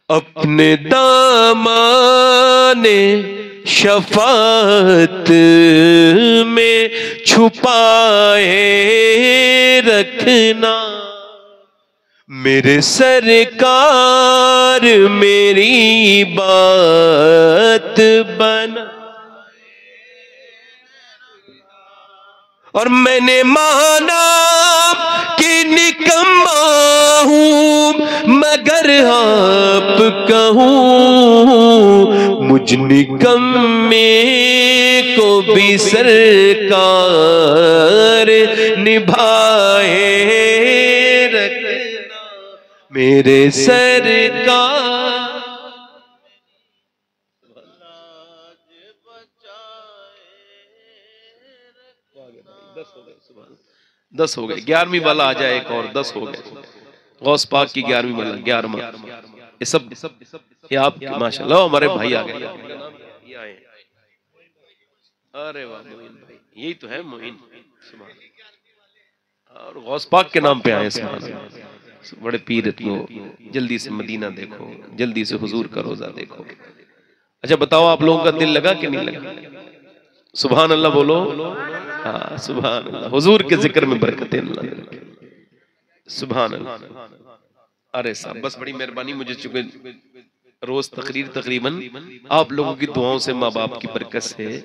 अपने दामाने शफात में छुपाए रखना, मेरे सरकार मेरी बात बना। और मैंने माना कि निकम्मा हूं मगर आप कहूं, मुझ निकम्मे को भी सरकार निभाए रखना, मेरे सरकार। 10 हो गए। 11वीं वाला आ जाए एक और। 10 हो गए। गौस पाक की 11वीं वाला, 11वां। ये सब ये आप माशाल्लाह हमारे भाई आ गए। अरे वाह मोइन भाई, यही तो है मोइन। और गौस पाक के नाम पे आए। बड़े पीर इतनो जल्दी से मदीना देखो, जल्दी से हुजूर का रोजा देखो। अच्छा बताओ आप लोगों का दिल लगा कि नहीं लगा? सुभान अल्लाह बोलो। हाँ सुभान अल्लाह। हुजूर के जिक्र में बरकतें अल्लाह रखे। सुभान अल्लाह। अरे साहब बस बड़ी मेहरबानी, मुझे चूंकि रोज तकरीर तकरीबन आप लोगों की दुआओं से, माँ बाप की बरकत से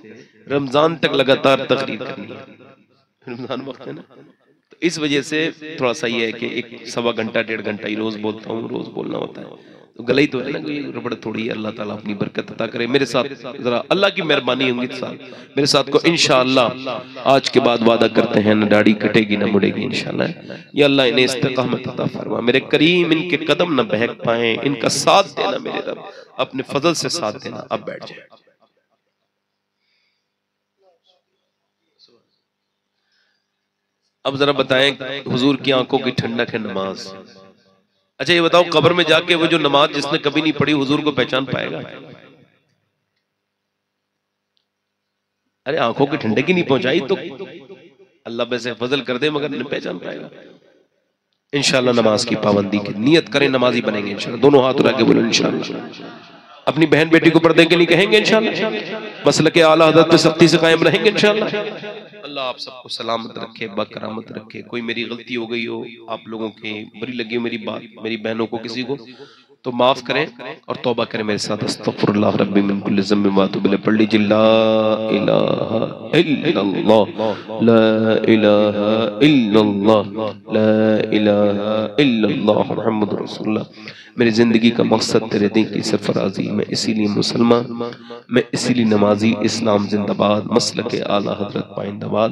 रमजान तक लगातार तकरीर करनी है। रमजान वक्त है ना, तो इस वजह से थोड़ा सा ये है कि एक सवा घंटा 1.5 घंटा ही रोज बोलता हूँ, रोज बोलना होता है। तो गला ही तो है ना, कोई रबड़ थोड़ी है। अल्लाह ताला अपनी बरकत अता करे। मेरे साथ जरा अल्लाह की मेहरबानी होंगी तो साथ मेरे साथ को इंशाअल्लाह आज के बाद वादा करते हैं, न दाढ़ी कटेगी न मुड़ेगी इंशाअल्लाह। या अल्लाह इन्हें इस्तिकामत अता फरमा। मेरे करीम इनके कदम न बहक पाए, इनका साथ देना मेरे रब, अपने फजल से साथ देना। अब बैठ जाए। अब जरा बताएं, हुजूर की आंखों की ठंडक है नमाज। अच्छा ये बताओ, कब्र में जाके वो जो नमाज जिसने कभी नहीं पढ़ी हुजूर को पहचान पाएगा? अरे आंखों की ठंडक ही नहीं पहुंचाई तो अल्लाह वैसे फजल कर दे, मगर नहीं पहचान पाएगा। इंशाल्लाह नमाज की पाबंदी की नियत करें, नमाजी बनेंगे इंशाल्लाह। दोनों हाथ उठा के बोलो इंशाल्लाह। अपनी बहन बेटी को पर्दे के लिए कहेंगे इंशाल्लाह। मसलक आला हज़रत पे सख्ती से कायम रहेंगे इंशाल्लाह। अल्लाह आप सबको सलामत रखे, बकरामत रखे। कोई मेरी गलती हो गई हो, आप लोगों के बुरी लगी हो मेरी बात, मेरी बहनों को किसी को, तो माफ करें और तौबा करें मेरे साथ। अस्तगफिरुल्लाह रब्बी मिन कुल्लि ज़म्बिन व अतूबु इलैह। पढ़ लीजिए ला इलाहा इल्लल्लाह, ला इलाहा इल्लल्लाह, ला इलाहा इल्लल्लाह मुहम्मदुर रसूलुल्लाह। मेरी जिंदगी का मकसद तेरे दिन की सरफराजी। मैं इसीलिए मुसलमान, मैं इसीलिए नमाजी। इस्लाम जिंदाबाद, मसलक आला हजरत पाइंदाबाद।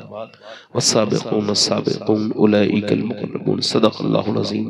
वस्साबिकून अस्साबिकून उलाइकल मुक़र्रबून। सदक़ल्लाहुल अज़ीम।